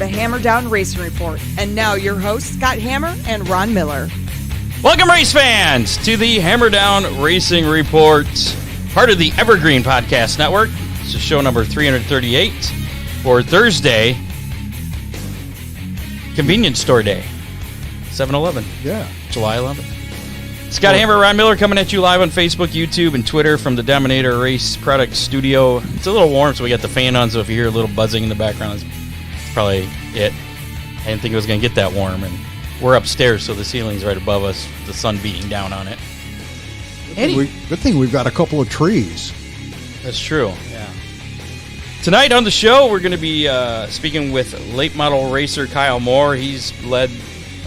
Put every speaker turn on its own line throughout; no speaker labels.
the Hammer Down Racing Report. And now your hosts, Scott Hammer and Ron Miller.
Welcome, race fans, to the Hammer Down Racing Report, part of the Evergreen Podcast Network. This is show number 338 for Thursday, Convenience Store Day, 7-Eleven.
Yeah.
July 11th. Scott Hammer, Ron Miller coming at you live on Facebook, YouTube, and Twitter from the Dominator Race Products Studio. It's a little warm, so we got the fan on, so if you hear a little buzzing in the background, it's probably it. I didn't think it was going to get that warm, and we're upstairs, so the ceiling's right above us, the sun beating down on it.
Good thing we've got a couple of trees.
That's true, yeah. Tonight on the show, we're going to be speaking with late model racer Kyle Moore. He's led,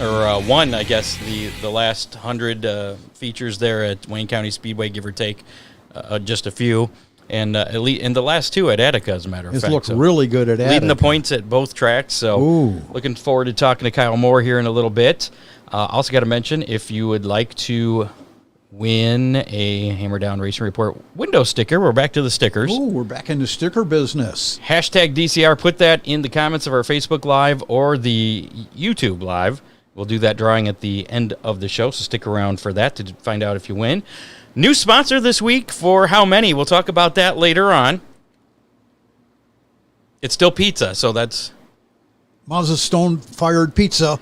or won, I guess, the last 100 features there at Wayne County Speedway, give or take, just a few. And the last two at Attica, as a matter of fact.
He's looked really good at Attica.
Leading the points at both tracks. So looking forward to talking to Kyle Moore here in a little bit. Also got to mention, if you would like to win a Hammer Down Racing Report window sticker, we're back to the stickers.
Oh, we're back in the sticker business.
Hashtag DCR. Put that in the comments of our Facebook Live or the YouTube Live. We'll do that drawing at the end of the show, so stick around for that to find out if you win. New sponsor this week for how many? We'll talk about that later on. It's still pizza, so that's...
Mazza Stone-fired pizza.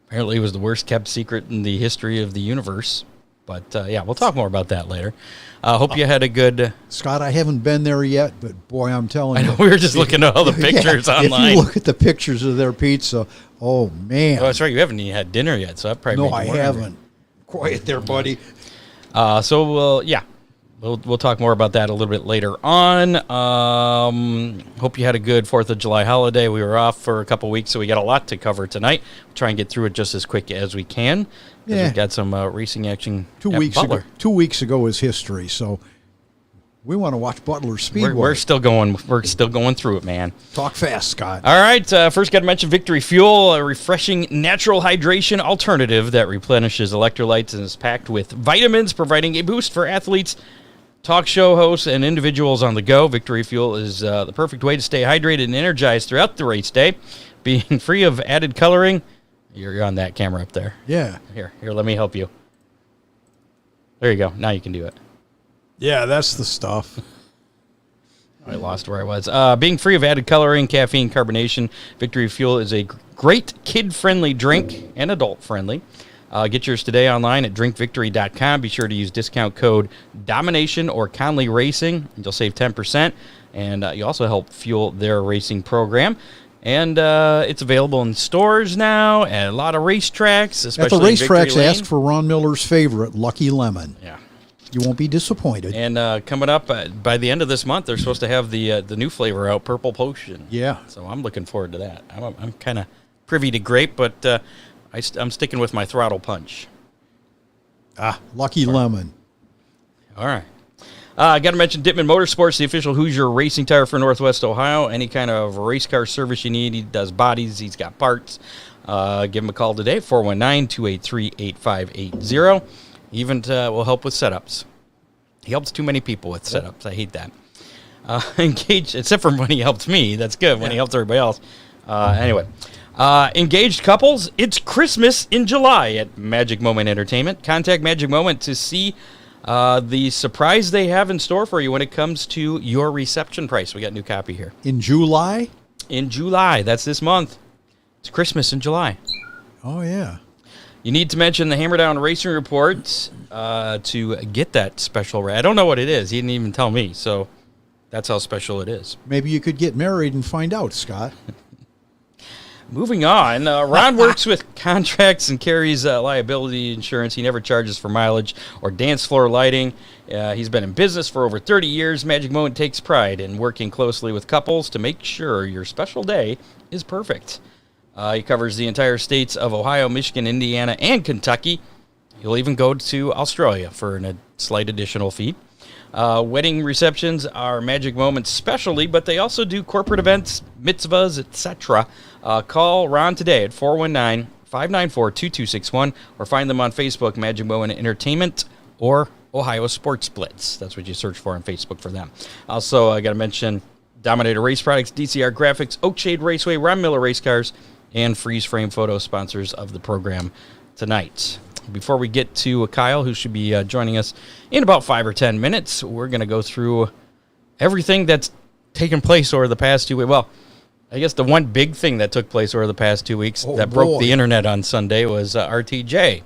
Apparently it was the worst kept secret in the history of the universe. But, yeah, we'll talk more about that later. Hope you had a good...
Scott, I haven't been there yet, but boy, I'm telling you.
I know, we were just looking at all the pictures online.
If you look at the pictures of their pizza, oh, man.
Oh, that's right. You haven't even had dinner yet, so that probably
No, I haven't. Quiet there, buddy.
So we'll talk more about that a little bit later on. Hope you had a good 4th of July holiday. We were off for a couple weeks, so we got a lot to cover tonight. We'll try and get through it just as quick as we can. Yeah. We've got some racing action.
2 weeks ago. 2 weeks ago is history, so we want to watch Butler Speedway.
We're still going. We're still going through it, man.
Talk fast, Scott.
All right. First, got to mention Victory Fuel, a refreshing natural hydration alternative that replenishes electrolytes and is packed with vitamins, providing a boost for athletes, talk show hosts, and individuals on the go. Victory Fuel is the perfect way to stay hydrated and energized throughout the race day, being free of added coloring. You're on that camera up there.
Yeah.
Here. Let me help you. There you go. Now you can do it.
Yeah, that's the stuff.
I lost where I was. Being free of added coloring, caffeine, carbonation, Victory Fuel is a great kid-friendly drink and adult-friendly. Get yours today online at drinkvictory.com. Be sure to use discount code DOMINATION or Conley Racing, and you'll save 10%. And you also help fuel their racing program. And it's available in stores now at a lot of racetracks, especially
at the racetracks. Ask for Ron Miller's favorite, Lucky Lemon.
Yeah.
You won't be disappointed.
And coming up by the end of this month, they're supposed to have the new flavor out, Purple Potion.
Yeah.
So I'm looking forward to that. I'm kind of privy to grape, but I'm sticking with my Throttle Punch.
Lucky Lemon.
All right. I got to mention Dittman Motorsports, the official Hoosier racing tire for Northwest Ohio. Any kind of race car service you need, he does bodies, he's got parts. Give him a call today, 419-283-8580. Even will help with setups. He helps too many people with setups. I hate that. Engaged, except for when he helped me. That's good. When he helps everybody else. Anyway. Engaged couples, it's Christmas in July at Magic Moment Entertainment. Contact Magic Moment to see the surprise they have in store for you when it comes to your reception price. We got a new copy here.
In July?
In July. That's this month. It's Christmas in July.
Oh, yeah.
You need to mention the Hammer Down Racing Report to get that special rate. I don't know what it is. He didn't even tell me, so that's how special it is.
Maybe you could get married and find out, Scott.
Moving on, Ron works with contracts and carries liability insurance. He never charges for mileage or dance floor lighting. He's been in business for over 30 years. Magic Moment takes pride in working closely with couples to make sure your special day is perfect. He covers the entire states of Ohio, Michigan, Indiana, and Kentucky. He'll even go to Australia for a slight additional fee. Wedding receptions are Magic Moments specialty, but they also do corporate events, mitzvahs, etc. Call Ron today at 419-594-2261 or find them on Facebook, Magic Moment Entertainment or Ohio Sports Blitz. That's what you search for on Facebook for them. Also, I got to mention Dominator Race Products, DCR Graphics, Oakshade Raceway, Ron Miller Race Cars, and Freeze Frame Photo, sponsors of the program tonight. Before we get to Kyle, who should be joining us in about 5 or 10 minutes, we're going to go through everything that's taken place over the past 2 weeks. Well, I guess the one big thing that took place over the past 2 weeks broke the internet on Sunday was RTJ.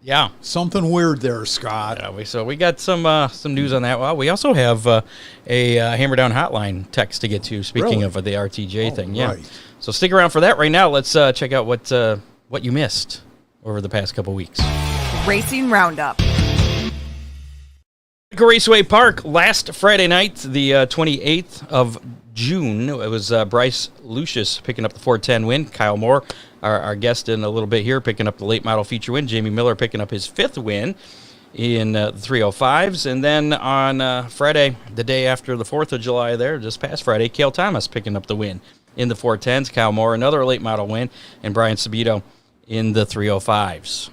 Yeah.
Something weird there, Scott.
So we got some news on that. Well, we also have a Hammer Down hotline text to get to, speaking of the RTJ thing. Yeah. Right. So stick around for that. Right now, let's check out what you missed over the past couple weeks.
Racing Roundup.
Raceway Park last Friday night, the 28th of June. It was Bryce Lucius picking up the 410 win. Kyle Moore, our guest in a little bit here, picking up the late model feature win. Jamie Miller picking up his 5th win in the 305s. And then on Friday, the day after the 4th of July there, just past Friday, Cale Thomas picking up the win in the 410s. Kyle Moore, another late model win. And Brian Sabito in the 305s.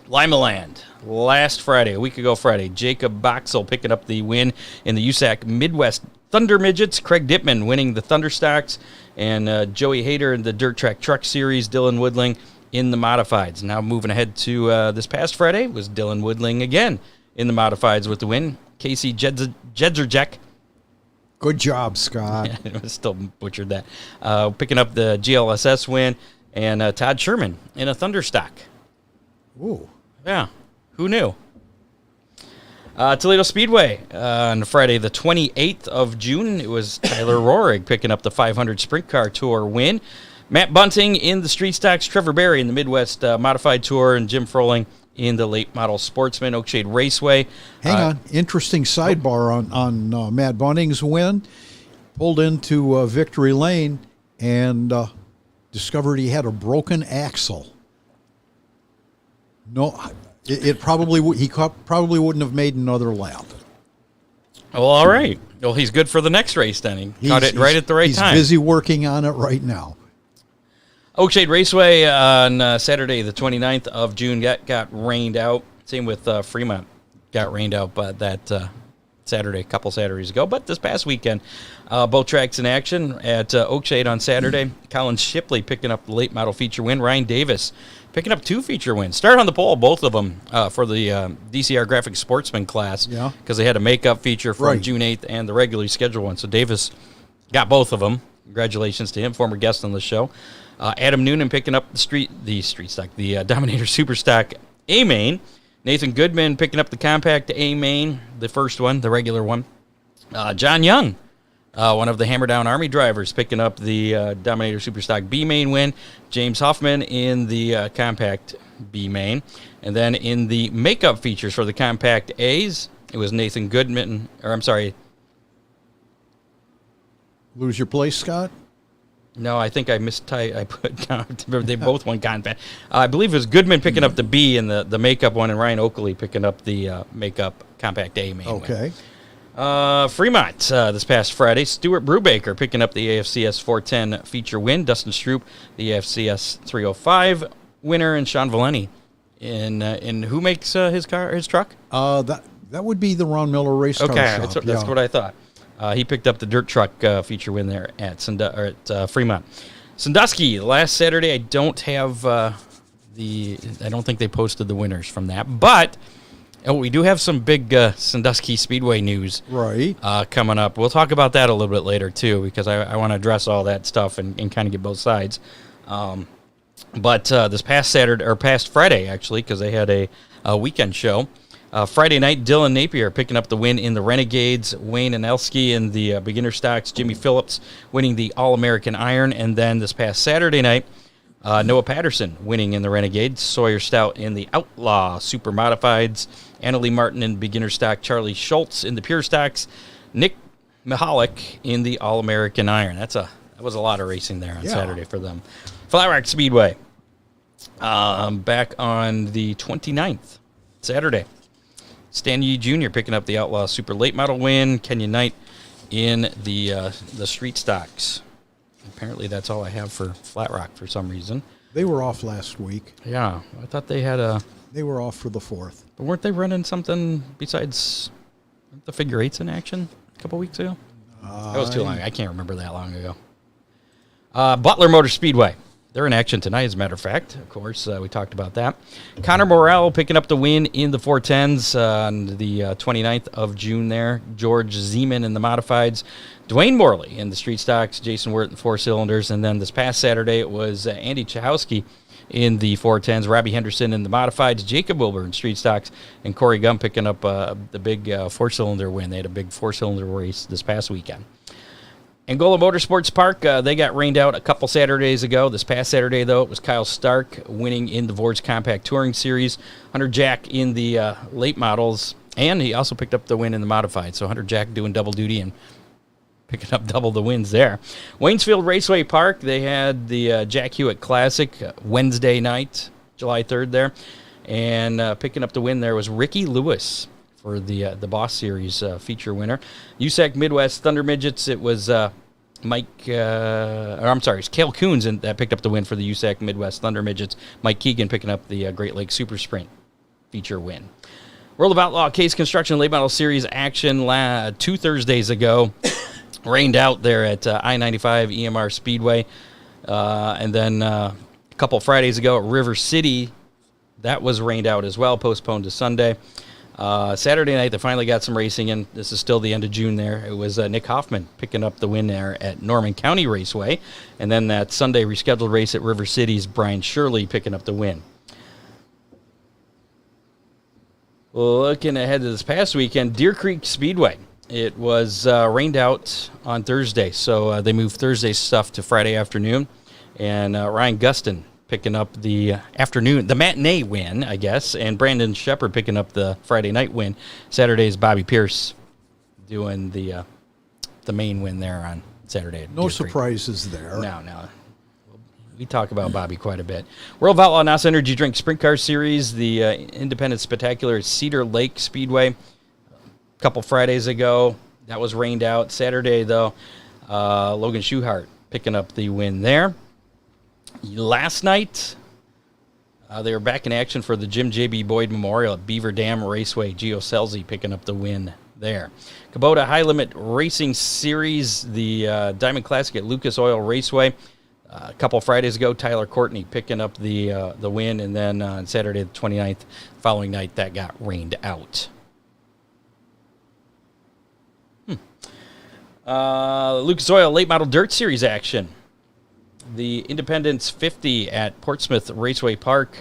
Limaland, last Friday, a week ago Friday, Jacob Boxell picking up the win in the USAC Midwest Thunder Midgets. Craig Dittman winning the Thunder Stocks. And Joey Hayter in the Dirt Track Truck Series. Dylan Woodling in the Modifieds. Now moving ahead to this past Friday was Dylan Woodling again in the Modifieds with the win. Casey Jedzerjek.
Good job, Scott.
I still butchered that. Picking up the GLSS win. And Todd Sherman in a Thunder Stock.
Ooh.
Yeah, who knew? Toledo Speedway on Friday, the 28th of June. It was Tyler Rohrig picking up the 500 Sprint Car Tour win. Matt Bunting in the Street Stocks, Trevor Berry in the Midwest Modified Tour, and Jim Froling in the Late Model Sportsman, Oakshade Raceway.
Hang on. Interesting sidebar on Matt Bunting's win. Pulled into Victory Lane and discovered he had a broken axle. No, it probably he probably wouldn't have made another lap.
Well, all right. Well, he's good for the next race then. He caught it right at the right time.
He's busy working on it right now.
Oakshade Raceway on Saturday, the 29th of June, got rained out. Same with Fremont. Got rained out that Saturday, a couple Saturdays ago. But this past weekend, both tracks in action at Oakshade on Saturday. Colin Shipley picking up the late model feature win. Ryan Davis picking up 2 feature wins. Started on the pole, both of them, for the DCR Graphic Sportsman class.
Yeah.
Because they had a makeup feature from June 8th and the regularly scheduled one. So Davis got both of them. Congratulations to him, former guest on the show. Adam Noonan picking up the street stock, the Dominator Super Stock A-Main. Nathan Goodman picking up the compact A-Main, the first one, the regular one. John Young, one of the Hammer Down Army drivers, picking up the Dominator Superstock B-Main win. James Huffman in the compact B-Main. And then in the makeup features for the compact A's, it was Nathan Goodman,
Lose your place, Scott?
No, I think I I put they both won compact. I believe it was Goodman picking up the B and the makeup one, and Ryan Oakley picking up the makeup compact A main.
Okay.
Fremont this past Friday, Stuart Brubaker picking up the AFCS 410 feature win. Dustin Stroop, the AFCS 305 winner, and Sean Valeni in who makes his truck?
That would be the Ron Miller Race Car Shop.
Okay, that's what I thought. He picked up the dirt truck feature win there at Fremont. Sandusky last Saturday. I don't have I don't think they posted the winners from that, but we do have some big Sandusky Speedway news coming up. We'll talk about that a little bit later too, because I want to address all that stuff and kind of get both sides. But this past Saturday or past Friday actually, because they had a weekend show. Friday night, Dylan Napier picking up the win in the Renegades, Wayne Anelski in the beginner stocks, Jimmy Phillips winning the All-American Iron, and then this past Saturday night, Noah Patterson winning in the Renegades, Sawyer Stout in the Outlaw Super Modifieds, Annalie Martin in beginner stock, Charlie Schultz in the pure stocks, Nick Mihalik in the All-American Iron. That was a lot of racing there on Saturday for them. Flat Rock Speedway, back on the 29th, Saturday. Stan Yee Jr. picking up the Outlaw Super Late Model win. Kenyon Knight in the street stocks. Apparently that's all I have for Flat Rock for some reason.
They were off last week.
Yeah, I thought they had
They were off for the 4th.
But weren't they running something besides the figure eights in action? A couple weeks ago? That was too long. I can't remember that long ago. Butler Motor Speedway. They're in action tonight, as a matter of fact. Of course, we talked about that. Connor Morrell picking up the win in the 410s on the 29th of June there. George Zeman in the modifieds. Dwayne Morley in the street stocks. Jason Wirt in the 4-cylinders. And then this past Saturday, it was Andy Chahowski in the 410s. Robbie Henderson in the modifieds. Jacob Wilbur in street stocks. And Corey Gum picking up the big 4-cylinder win. They had a big 4-cylinder race this past weekend. Angola Motorsports Park, they got rained out a couple Saturdays ago. This past Saturday, though, it was Kyle Stark winning in the Vords Compact Touring Series. Hunter Jack in the late models, and he also picked up the win in the modified. So Hunter Jack doing double duty and picking up double the wins there. Waynesfield Raceway Park, they had the Jack Hewitt Classic Wednesday night, July 3rd there. And picking up the win there was Ricky Lewis for the Boss Series feature winner. USAC Midwest Thunder Midgets, it was it's Cale Coons that picked up the win for the USAC Midwest Thunder Midgets. Mike Keegan picking up the Great Lakes Super Sprint feature win. World of Outlaw Case Construction Late Model Series action 2 Thursdays ago. Rained out there at I-95 EMR Speedway. And then a couple Fridays ago at River City, that was rained out as well, postponed to Sunday. Saturday night, they finally got some racing in. This is still the end of June there. It was Nick Hoffman picking up the win there at Norman County Raceway. And then that Sunday rescheduled race at River City's Brian Shirley picking up the win. Looking ahead to this past weekend, Deer Creek Speedway. It was rained out on Thursday, so they moved Thursday's stuff to Friday afternoon. And Ryan Gustin picking up the matinee win, I guess, and Brandon Shepard picking up the Friday night win. Saturday's Bobby Pierce doing the main win there on Saturday.
No surprises there.
No. We talk about Bobby quite a bit. World of Outlaw NASA Energy Drink Sprint Car Series, the Independent Spectacular at Cedar Lake Speedway. A couple Fridays ago, that was rained out. Saturday, though, Logan Schuhart picking up the win there. Last night, they were back in action for the Jim J.B. Boyd Memorial at Beaver Dam Raceway. Gio Selzy picking up the win there. Kubota High Limit Racing Series, the Diamond Classic at Lucas Oil Raceway. A couple Fridays ago, Tyler Courtney picking up the win, and then on Saturday the 29th, following night, that got rained out. Lucas Oil Late Model Dirt Series action. The Independence 50 at Portsmouth Raceway Park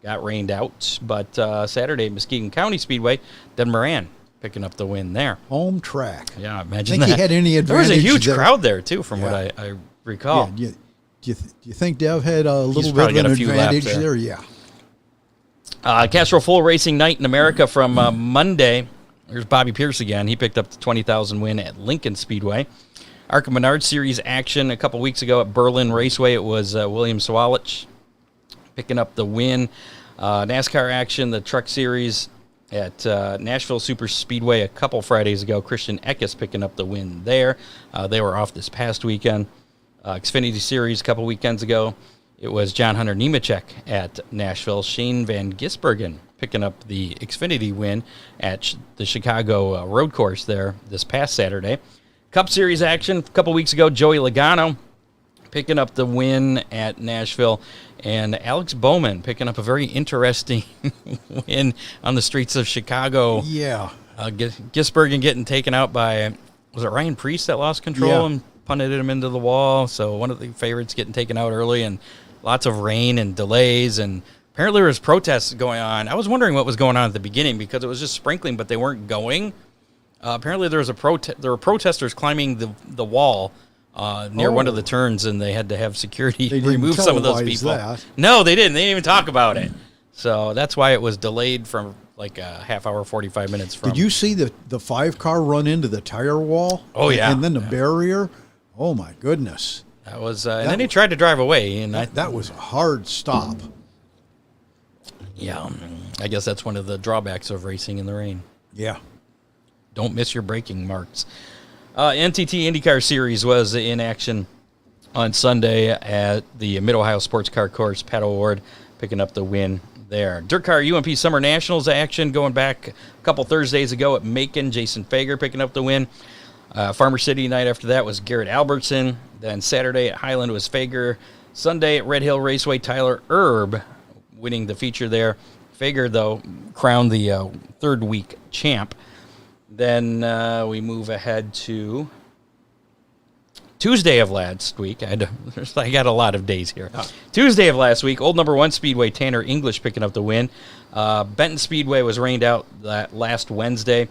got rained out, but Saturday, Muskegon County Speedway, Den Moran picking up the win there.
Home track.
Yeah, imagine
think
that.
he had any advantage.
There was a huge
there.
crowd there, too, from what I recall.
Yeah, do you think Dev had a little bit
probably
of an
got a few
advantage
laps
there? Yeah.
Castro Full Racing Night in America from Monday. There's Bobby Pierce again. He picked up the 20,000 win at Lincoln Speedway. Arca Menard Series action a couple weeks ago at Berlin Raceway. It was William Swalich picking up the win. NASCAR action, the Truck Series at Nashville Super Speedway a couple Fridays ago. Christian Eckes picking up the win there. They were off this past weekend. Xfinity Series a couple weekends ago. It was John Hunter Nemechek at Nashville. Shane Van Gisbergen picking up the Xfinity win at the Chicago road course there this past Saturday. Cup Series action a couple weeks ago, Joey Logano picking up the win at Nashville, and Alex Bowman picking up a very interesting win on the streets of Chicago.
Yeah.
Gisbergen getting taken out by, was it Ryan Priest that lost control and punted him into the wall? So one of the favorites getting taken out early, and lots of rain and delays, and apparently there was protests going on. I was wondering what was going on at the beginning because it was just sprinkling, but they weren't going. Apparently there was there were protesters climbing the wall near one of the turns, and they had to have security remove some of those people.
That.
No, they didn't. They didn't even talk about it. So that's why it was delayed from like a half hour, 45 minutes from.
Did you see the 5-car run into the tire wall?
Oh, yeah.
And then the barrier? Oh, my goodness.
That was, and then he tried to drive away. And
that was a hard stop.
Yeah, I guess that's one of the drawbacks of racing in the rain.
Yeah.
Don't miss your braking marks. NTT IndyCar Series was in action on Sunday at the Mid-Ohio Sports Car Course. Pat O'Ward picking up the win there. Dirt Car UMP Summer Nationals action going back a couple Thursdays ago at Macon. Jason Fager picking up the win. Farmer City night after that was Garrett Albertson. Then Saturday at Highland was Fager. Sunday at Red Hill Raceway, Tyler Erb winning the feature there. Fager, though, crowned the third week champ. Then we move ahead to Tuesday of last week. I got a lot of days here. Tuesday of last week, old number 1 Speedway, Tanner English picking up the win. Benton Speedway was rained out that last Wednesday.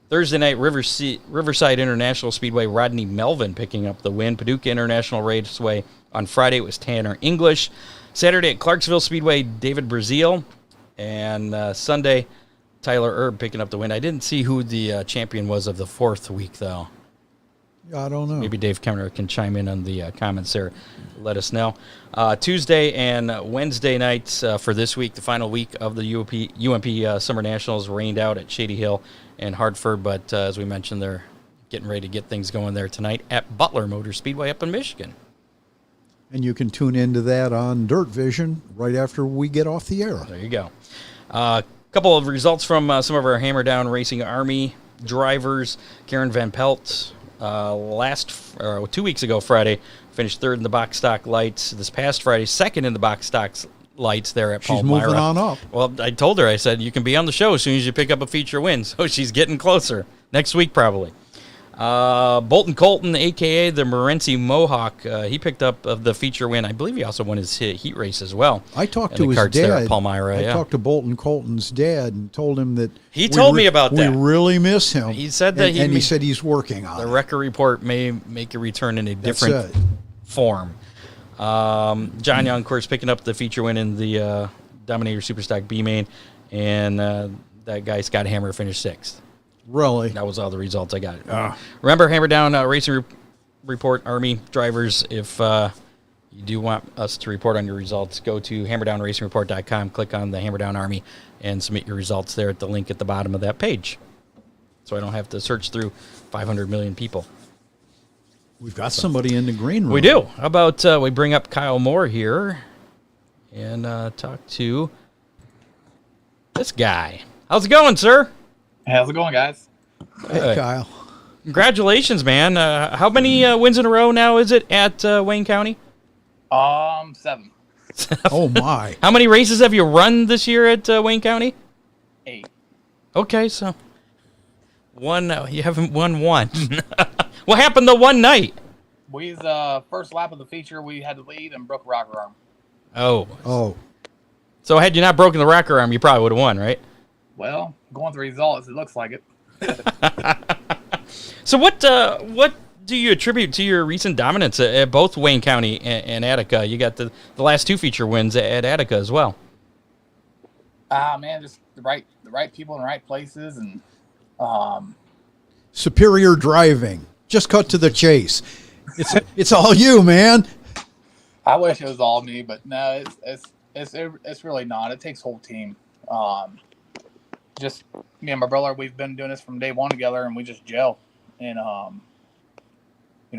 Thursday night, Riverside International Speedway, Rodney Melvin picking up the win. Paducah International Raceway on Friday was Tanner English. Saturday at Clarksville Speedway, David Brazil. And Sunday, Tyler Erb picking up the win. I didn't see who the champion was of the fourth week, though.
I don't know.
Maybe Dave Kemner can chime in on the comments there. Let us know. Tuesday and Wednesday nights for this week, the final week of the UMP Summer Nationals, rained out at Shady Hill and Hartford. But as we mentioned, they're getting ready to get things going there tonight at Butler Motor Speedway up in Michigan.
And you can tune into that on Dirt Vision right after we get off the air.
There you go. A couple of results from some of our Hammer Down Racing Army drivers. Karen Van Pelt, 2 weeks ago Friday, finished third in the box stock lights. This past Friday, second in the box stock lights there at Palmyra.
She's moving on up.
Well, I told her, I said, you can be on the show as soon as you pick up a feature win. So she's getting closer. Next week, probably. Bolton Colton, a.k.a. the Morenci Mohawk, he picked up the feature win. I believe he also won his heat race as well.
I talked to his dad.
There at Palmyra,
I talked to Bolton Colton's dad and told him that
he told me about that.
We really miss him.
He said that
he said he's working on it.
The record report may make a return in a different form. John Young, of course, picking up the feature win in the Dominator Superstock B main, and that guy Scott Hammer finished 6th.
Really?
That was all the results I got. Remember, Hammer Down Racing Report Army drivers, if you do want us to report on your results, go to hammerdownracingreport.com, click on the Hammer Down Army, and submit your results there at the link at the bottom of that page. So I don't have to search through 500 million people.
We've got somebody in the green room.
We do. How about we bring up Kyle Moore here and talk to this guy. How's it going, sir?
How's it going, guys?
Hey, Kyle.
Congratulations, man. How many wins in a row now is it at Wayne County?
7.
Oh, my.
How many races have you run this year at Wayne County?
8.
Okay, so you haven't won one. What happened the one night?
We's first lap of the feature, we had the lead and broke a rocker arm.
Oh. So had you not broken the rocker arm, you probably would have won, right?
Well, going through the results, it looks like it.
So what do you attribute to your recent dominance at both Wayne County and Attica? You got the last 2 feature wins at Attica as well.
Man, just the right people in the right places, and
superior driving. Just cut to the chase. It's all you, man.
I wish it was all me, but no, it's really not. It takes a whole team. Just me and my brother, we've been doing this from day one together, and we just gel. And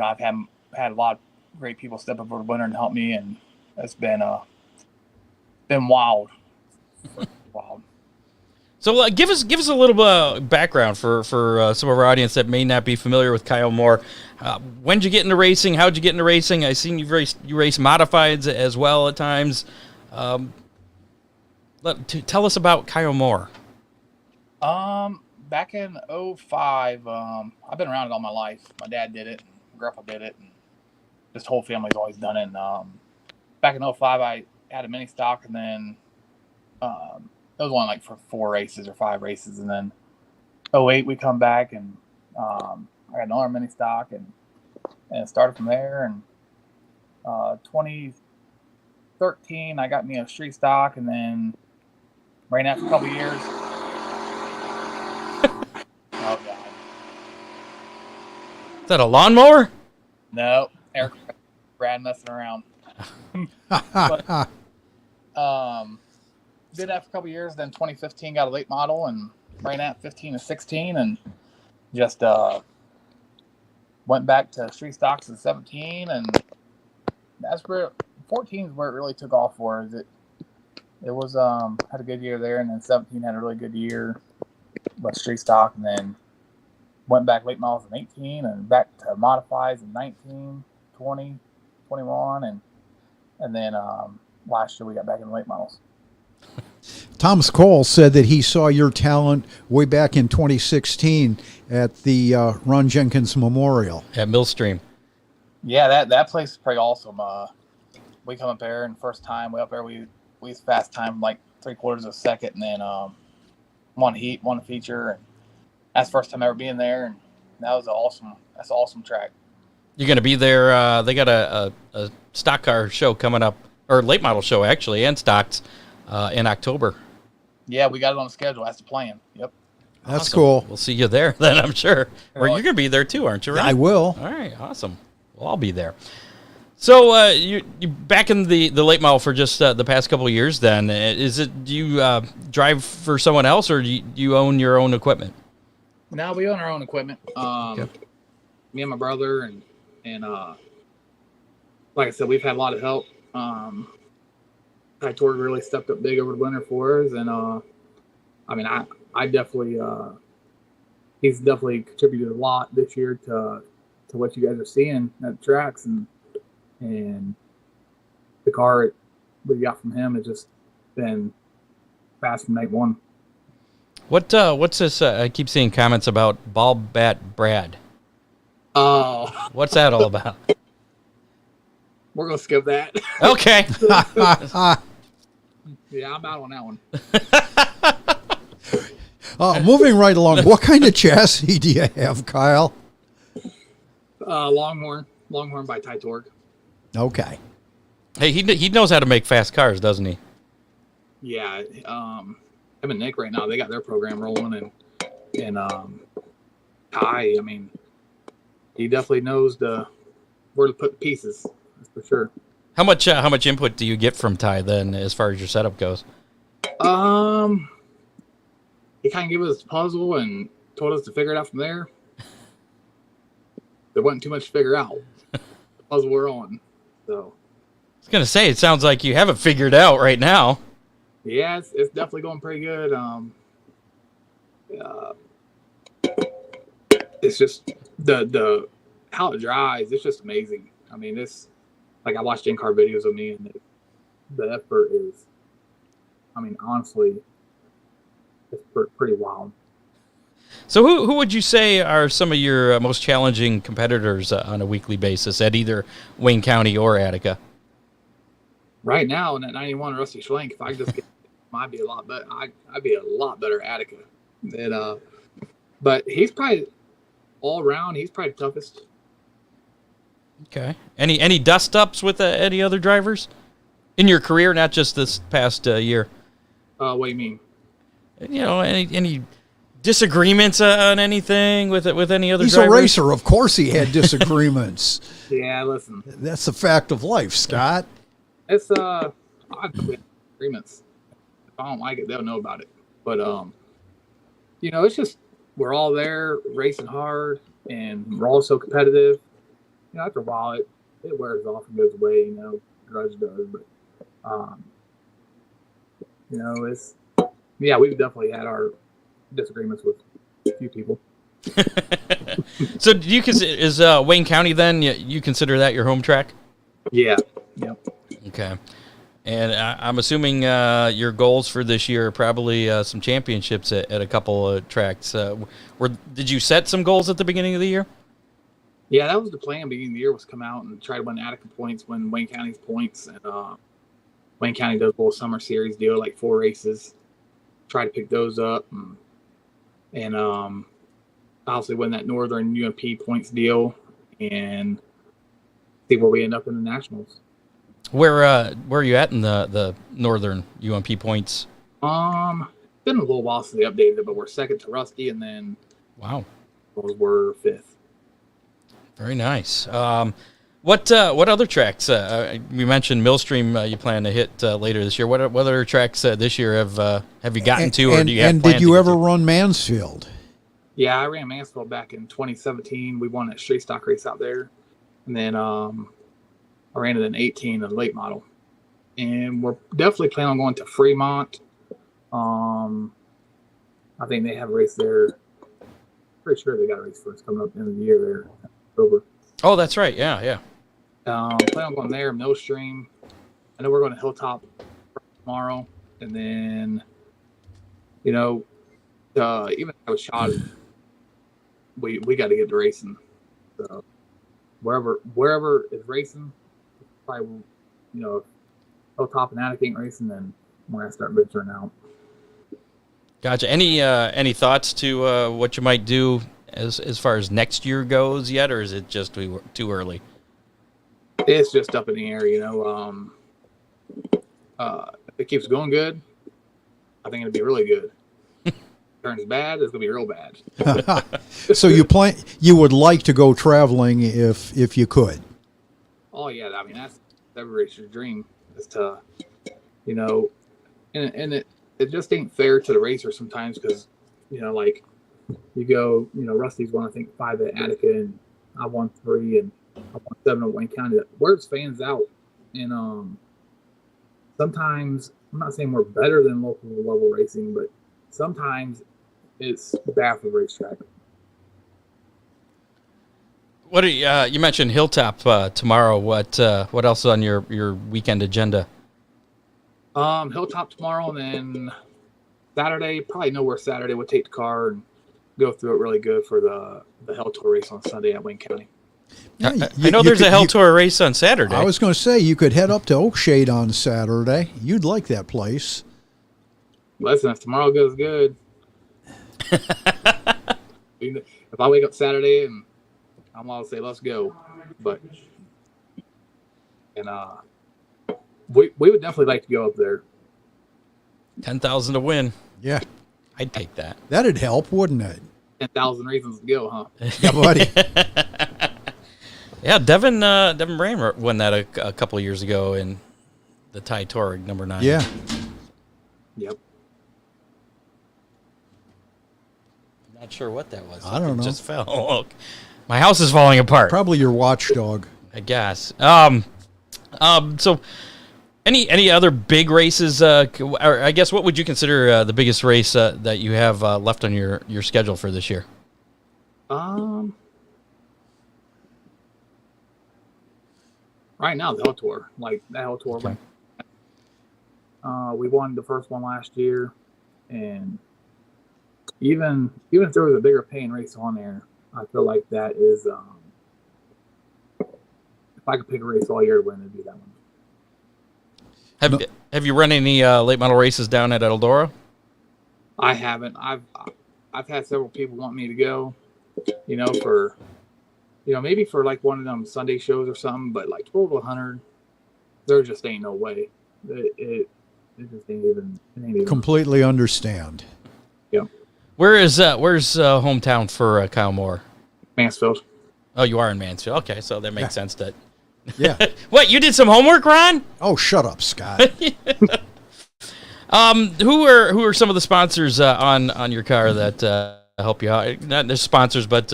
I've had a lot of great people step up over the winter and help me, and it's been wild. Wild.
So give us a little background for some of our audience that may not be familiar with Kyle Moore. When did you get into racing? How did you get into racing? I've seen you race modifieds as well at times. Tell us about Kyle Moore.
Back in 2005, I've been around it all my life. My dad did it, and my grandpa did it, and this whole family's always done it. And, back in 2005, I had a mini stock, and then it was only like for 4 races or 5 races, and then 2008 we come back, and I got another mini stock, and it started from there. And 2013 I got me a street stock, and then ran that for a couple years. Oh god!
Is that a lawnmower?
No, Eric, Brad messing around. But, did that for a couple years. Then 2015 got a late model and ran that 15 to 16, and just went back to street stocks in 17, and that's where 14 is where it really took off for. Is it It was had a good year there, and then 17 had a really good year with street stock, and then went back late models in 18, and back to modifieds in 19, 20, 21, and then last year we got back in late models.
Thomas Cole said that he saw your talent way back in 2016 at the Ron Jenkins Memorial
At Millstream.
Yeah, that place is pretty awesome. We come up there, and first time we up there, we fast time like 3/4 of a second, and then one heat, one feature, and that's the first time ever being there, and that's an awesome track.
You're going to be there. They got a stock car show coming up, or late model show actually, and stocks in October.
Yeah, we got it on the schedule. That's the plan. Yep.
That's
Awesome.
cool.
We'll see you there then, I'm sure. Or you're going to be there too, aren't you, Ron?
I will.
All right, awesome. Well, I'll be there. So you back in the late model for just the past couple of years then. Do you drive for someone else, or do you own your own equipment?
Now we own our own equipment. Me and my brother, and like I said, we've had a lot of help. Torg really stepped up big over the winter for us, and I mean, I definitely he's definitely contributed a lot this year to what you guys are seeing at the tracks, and the car we got from him has just been fast from night one.
What's this? I keep seeing comments about Ball Bat Brad.
Oh,
What's that all about?
we're gonna skip that.
Okay.
Yeah, I'm out on that one.
Moving right along, what kind of chassis do you have, Kyle?
Longhorn by Torg.
Okay.
Hey, he knows how to make fast cars, doesn't he?
Yeah, him and Nick right now, they got their program rolling, and Ty, I mean, he definitely knows where to put the pieces. That's for sure.
How much input do you get from Ty then, as far as your setup goes?
He kind of gave us a puzzle and told us to figure it out from there. There wasn't too much to figure out. The puzzle we're on. So
I was gonna say, it sounds like you have it figured out right now.
yeah, it's definitely going pretty good. It's just the how it drives. It's just amazing. I mean, it's like I watched in-car videos of me, and the effort is, I mean, honestly, it's pretty wild.
So who would you say are some of your most challenging competitors on a weekly basis at either Wayne County or Attica?
Right now, in that 91 Rusty Schlenk, if I could just get, might be a lot better. I'd be a lot better at Attica. And, but he's probably all around. He's probably the toughest.
Okay. Any dust ups with any other drivers in your career, not just this past year?
What do you mean?
You know, any disagreements on anything with any other
He's
drivers?
a racer. Of course he had disagreements.
Yeah, listen.
That's a fact of life, Scott.
It's I have agreements. If I don't like it, they'll know about it. But you know, it's just we're all there racing hard, and we're all so competitive. You know, after a while, it wears off and goes away. You know, grudge does, but you know, we've definitely had our disagreements with a few people.
So, do you is Wayne County then? You consider that your home track?
Yeah. Yep.
Okay. And I'm assuming your goals for this year are probably some championships at a couple of tracks. Did you set some goals at the beginning of the year?
Yeah, that was the plan. Beginning of the year was come out and try to win Attica points, win Wayne County's points, and Wayne County does a little summer series deal, like 4 races. Try to pick those up, and obviously win that Northern UMP points deal, and see where we end up in the nationals.
Where are you at in the Northern UMP points?
Been a little while since they updated it, but we're second to Rusty, and then
Wow,
we're fifth.
very nice. What other tracks? You mentioned Millstream. You plan to hit later this year. What other tracks this year have you gotten to, or do you have?
And
planned
did
to
you
get
ever
to?
run Mansfield?
Yeah, I ran Mansfield back in 2017. We won a street stock race out there, and then I ran it in 18 in late model. and we're definitely planning on going to Fremont. I think they have a race there. Pretty sure they got a race for us coming up at the end of the year there in October.
Oh, that's right. Yeah.
Plan on going there, Millstream. I know we're going to Hilltop tomorrow, and then even if I was shot, we got to get to racing. So wherever is racing, probably Hilltop and Attica ain't racing, then we're gonna start venturing out.
Gotcha. Any thoughts to what you might do as far as next year goes yet, or is it just too early?
It's just up in the air, if it keeps going good, I think it'll be really good. If it turns bad, it's gonna be real bad.
So you would like to go traveling if you could?
Oh yeah, I mean that's every racer's dream is to, and it just ain't fair to the racer sometimes because, like you go, Rusty's won I think 5 at Attica and I won 3 and I won 7 at Wayne County. Word fans out, and sometimes I'm not saying we're better than local level racing, but sometimes it's bad for the racetrack.
What you mentioned Hilltop tomorrow? What else on your weekend agenda?
Hilltop tomorrow, and then Saturday, probably nowhere Saturday, we'll take the car and go through it really good for the Hell Tour race on Sunday at Wayne County.
Yeah,
I know there's a Hell Tour race on Saturday.
I was going to say you could head up to Oakshade on Saturday. You'd like that place.
Listen, if tomorrow goes good, if I wake up Saturday and I'm all say let's go, but we would definitely like to go up there.
10,000 to win.
Yeah,
I'd take that.
That'd help, wouldn't it?
10,000 reasons to go, huh?
Yeah, buddy.
Yeah, Devin Brand won that a couple of years ago in the Thai Tour number 9.
Yeah.
Yep.
Not sure what that was.
I don't know.
It just fell. Look, my house is falling apart.
Probably your watchdog.
I guess. So, any other big races? Or I guess what would you consider the biggest race that you have left on your schedule for this year?
Right now, the Hell Tour, like the Hell Tour.
Okay.
We won the first one last year, and even if there was a bigger paying race on there, I feel like that is. If I could pick a race all year to win, it'd be that one.
Have you run any late model races down at Eldora?
I haven't. I've had several people want me to go, for maybe for like one of them Sunday shows or something, but like 12 to 100, there just ain't no way. It just ain't even.
Completely understand.
Yep.
Where's hometown for Kyle Moore?
Mansfield.
Oh, you are in Mansfield. Okay, so that makes sense. That.
Yeah.
What, you did some homework, Ron?
Oh, shut up, Scott.
Who are some of the sponsors on your car that help you out? Not just sponsors, but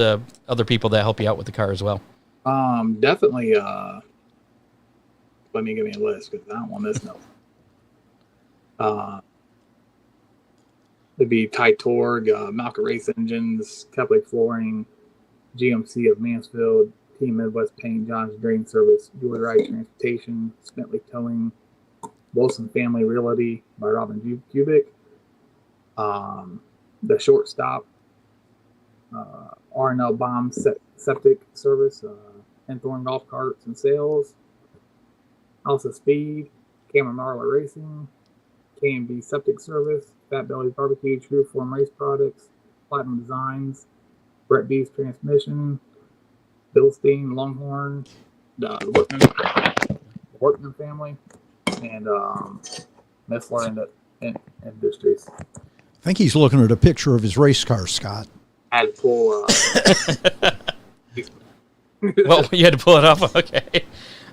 other people that help you out with the car as well.
Definitely. Let me give me a list because I don't want to miss no. It'd be Thai Torg, Malka Race Engines, Kepley Flooring, GMC of Mansfield, Team Midwest Paint, John's Drain Service, Joyride Transportation, Bentley Towing, Wilson Family Realty by Robin Kubik, the Shortstop, R&L Bomb Septic Service, Enthorn Golf Carts and Sales, House of Speed, Cameron Marler Racing, K&B Septic Service, Fat Belly's Barbecue, True Form Race Products, Platinum Designs, Brett B's Transmission, Bilstein, Longhorn, the Workman Family, and Messler Industries.
I think he's looking at a picture of his race car, Scott.
I had to pull.
Well, you had to pull it up. Okay.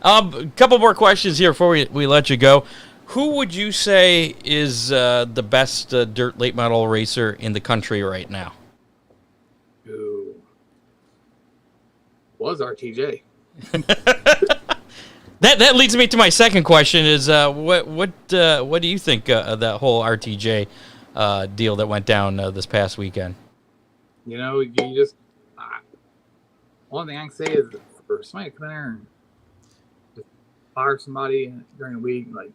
A couple more questions here before we let you go. Who would you say is the best dirt late model racer in the country right now?
Who was RTJ?
That leads me to my second question: is what do you think of that whole RTJ deal that went down this past weekend?
You know, you just one thing I can say is for somebody to come in there and just fire somebody during the week, like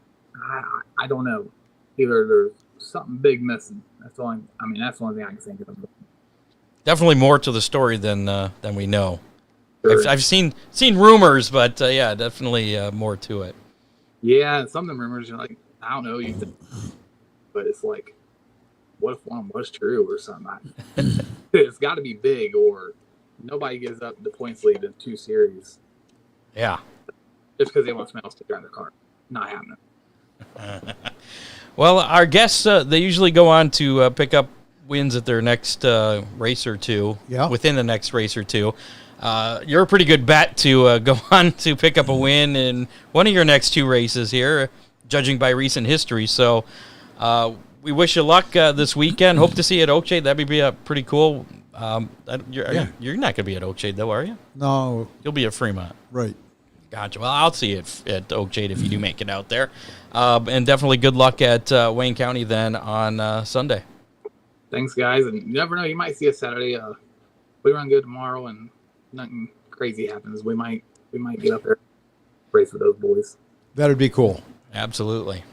I don't know. Either there's something big missing. That's the only. I mean, that's the only thing I can think of.
Definitely more to the story than we know.
Sure.
I've seen rumors, but yeah, definitely more to it.
Yeah, some of them rumors are like, I don't know, you think, but it's like, what if one was true or something? It's got to be big, or nobody gives up the points lead in 2 series.
Yeah.
Just because they want someone else to drive their car. Not happening.
Well, our guests, they usually go on to pick up wins at their next race or two, within the next race or two. You're a pretty good bet to go on to pick up a win in one of your next 2 races here, judging by recent history. So we wish you luck this weekend. Hope to see you at Oakshade. That'd be pretty cool. You're not going to be at Oakshade, though, are you?
No.
You'll be at Fremont.
Right.
Gotcha. Well, I'll see you at Oakshade if you do make it out there. And definitely good luck at Wayne County then on Sunday.
Thanks, guys. And you never know, you might see us Saturday. We run good tomorrow and nothing crazy happens. We might get up there, race with those boys.
That'd be cool.
Absolutely.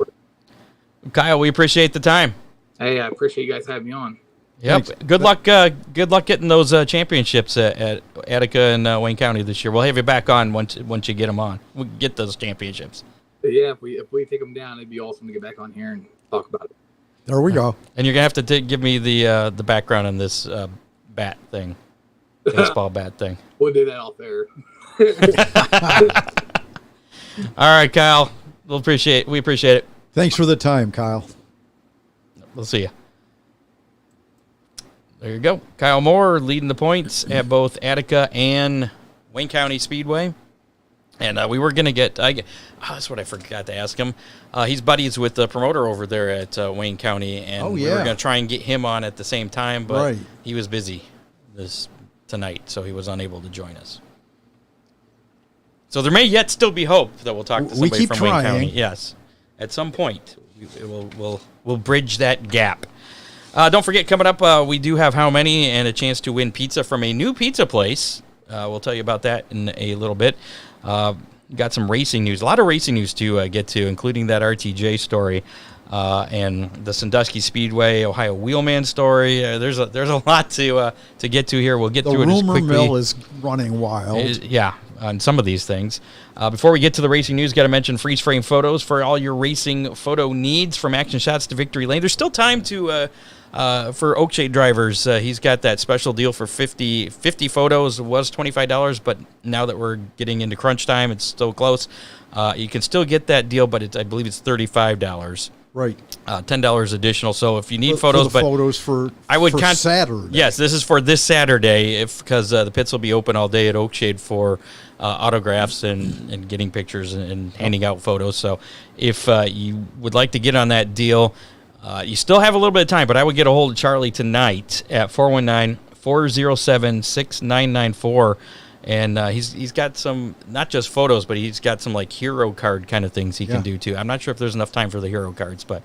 Kyle, we appreciate the time.
Hey, I appreciate you guys having me on.
Yep. Thanks. Good luck. Good luck getting those championships at Attica and Wayne County this year. We'll have you back on once you get them on. We'll get those championships.
But yeah, if we take them down, it'd be awesome to get back on here and talk about it.
There we go.
And you're gonna have to give me the background on this bat thing, baseball bat thing.
We'll do that off there.
All right, Kyle. We appreciate it.
Thanks for the time, Kyle.
We'll see you. There you go. Kyle Moore leading the points at both Attica and Wayne County Speedway. And we were going to get that's what I forgot to ask him. He's buddies with the promoter over there at Wayne County, and we were going to try and get him on at the same time, but he was busy tonight, so he was unable to join us. So there may yet still be hope that we'll talk to somebody from Wayne County. Yes. At some point, we'll bridge that gap. Don't forget, coming up, we do have How Many and a chance to win pizza from a new pizza place. We'll tell you about that in a little bit. Got some racing news, a lot of racing news to get to, including that RTJ story and the Sandusky Speedway Ohio Wheelman story. There's a lot to get to here. We'll get through it as quickly.
The rumor mill is running wild.
On some of these things. Before we get to the racing news, got to mention Freeze Frame Photos for all your racing photo needs, from action shots to victory lane. There's still time to for Oakshade drivers. He's got that special deal for 50 photos. It was $25, but now that we're getting into crunch time, it's still close. You can still get that deal, but I believe it's $35.
Right.
$10 additional. So if you need photos,
for Saturday.
Yes, this is for this Saturday, because the pits will be open all day at Oakshade for autographs and getting pictures and handing out photos. So if you would like to get on that deal, you still have a little bit of time, but I would get a hold of Charlie tonight at 419-407-6994. And he's got some, not just photos, but he's got some like hero card kind of things he can do too. I'm not sure if there's enough time for the hero cards, but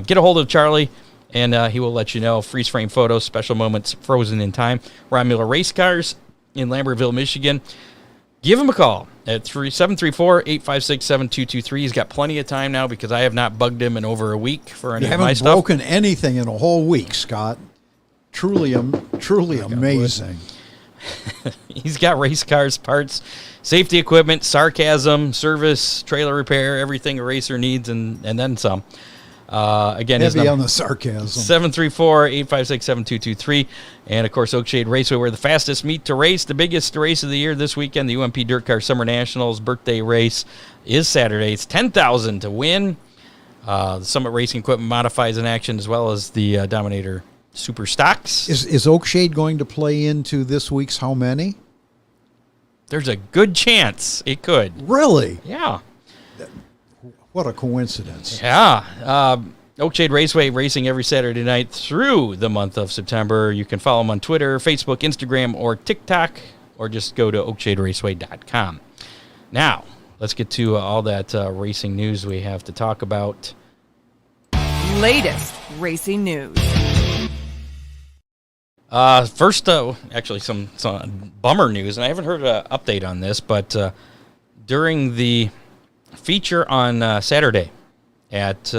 get a hold of Charlie, and he will let you know. Freeze frame photos, special moments frozen in time. Ron Miller Race Cars in Lambertville, Michigan. Give him a call at 734-856-7223. He's got plenty of time now because I have not bugged him in over a week for any of my stuff.
You haven't broken anything in a whole week, Scott. Truly amazing.
He's got race cars, parts, safety equipment, sarcasm, service, trailer repair, everything a racer needs, and then some. Again,
heavy on the sarcasm.
734-856-7223. And, of course, Oakshade Raceway, where the fastest meet to race. The biggest race of the year this weekend, the UMP Dirt Car Summer Nationals birthday race, is Saturday. It's $10,000 to win. The Summit Racing Equipment modifies in action, as well as the Dominator Super Stocks.
Is Oakshade going to play into this week's How Many?
There's a good chance it could.
Really?
Yeah.
What a coincidence.
Yeah. Oakshade Raceway racing every Saturday night through the month of September. You can follow them on Twitter, Facebook, Instagram, or TikTok, or just go to oakshaderaceway.com. Now, let's get to all that racing news we have to talk about.
Latest racing news.
First, actually, some bummer news, and I haven't heard an update on this, but during the feature on Saturday at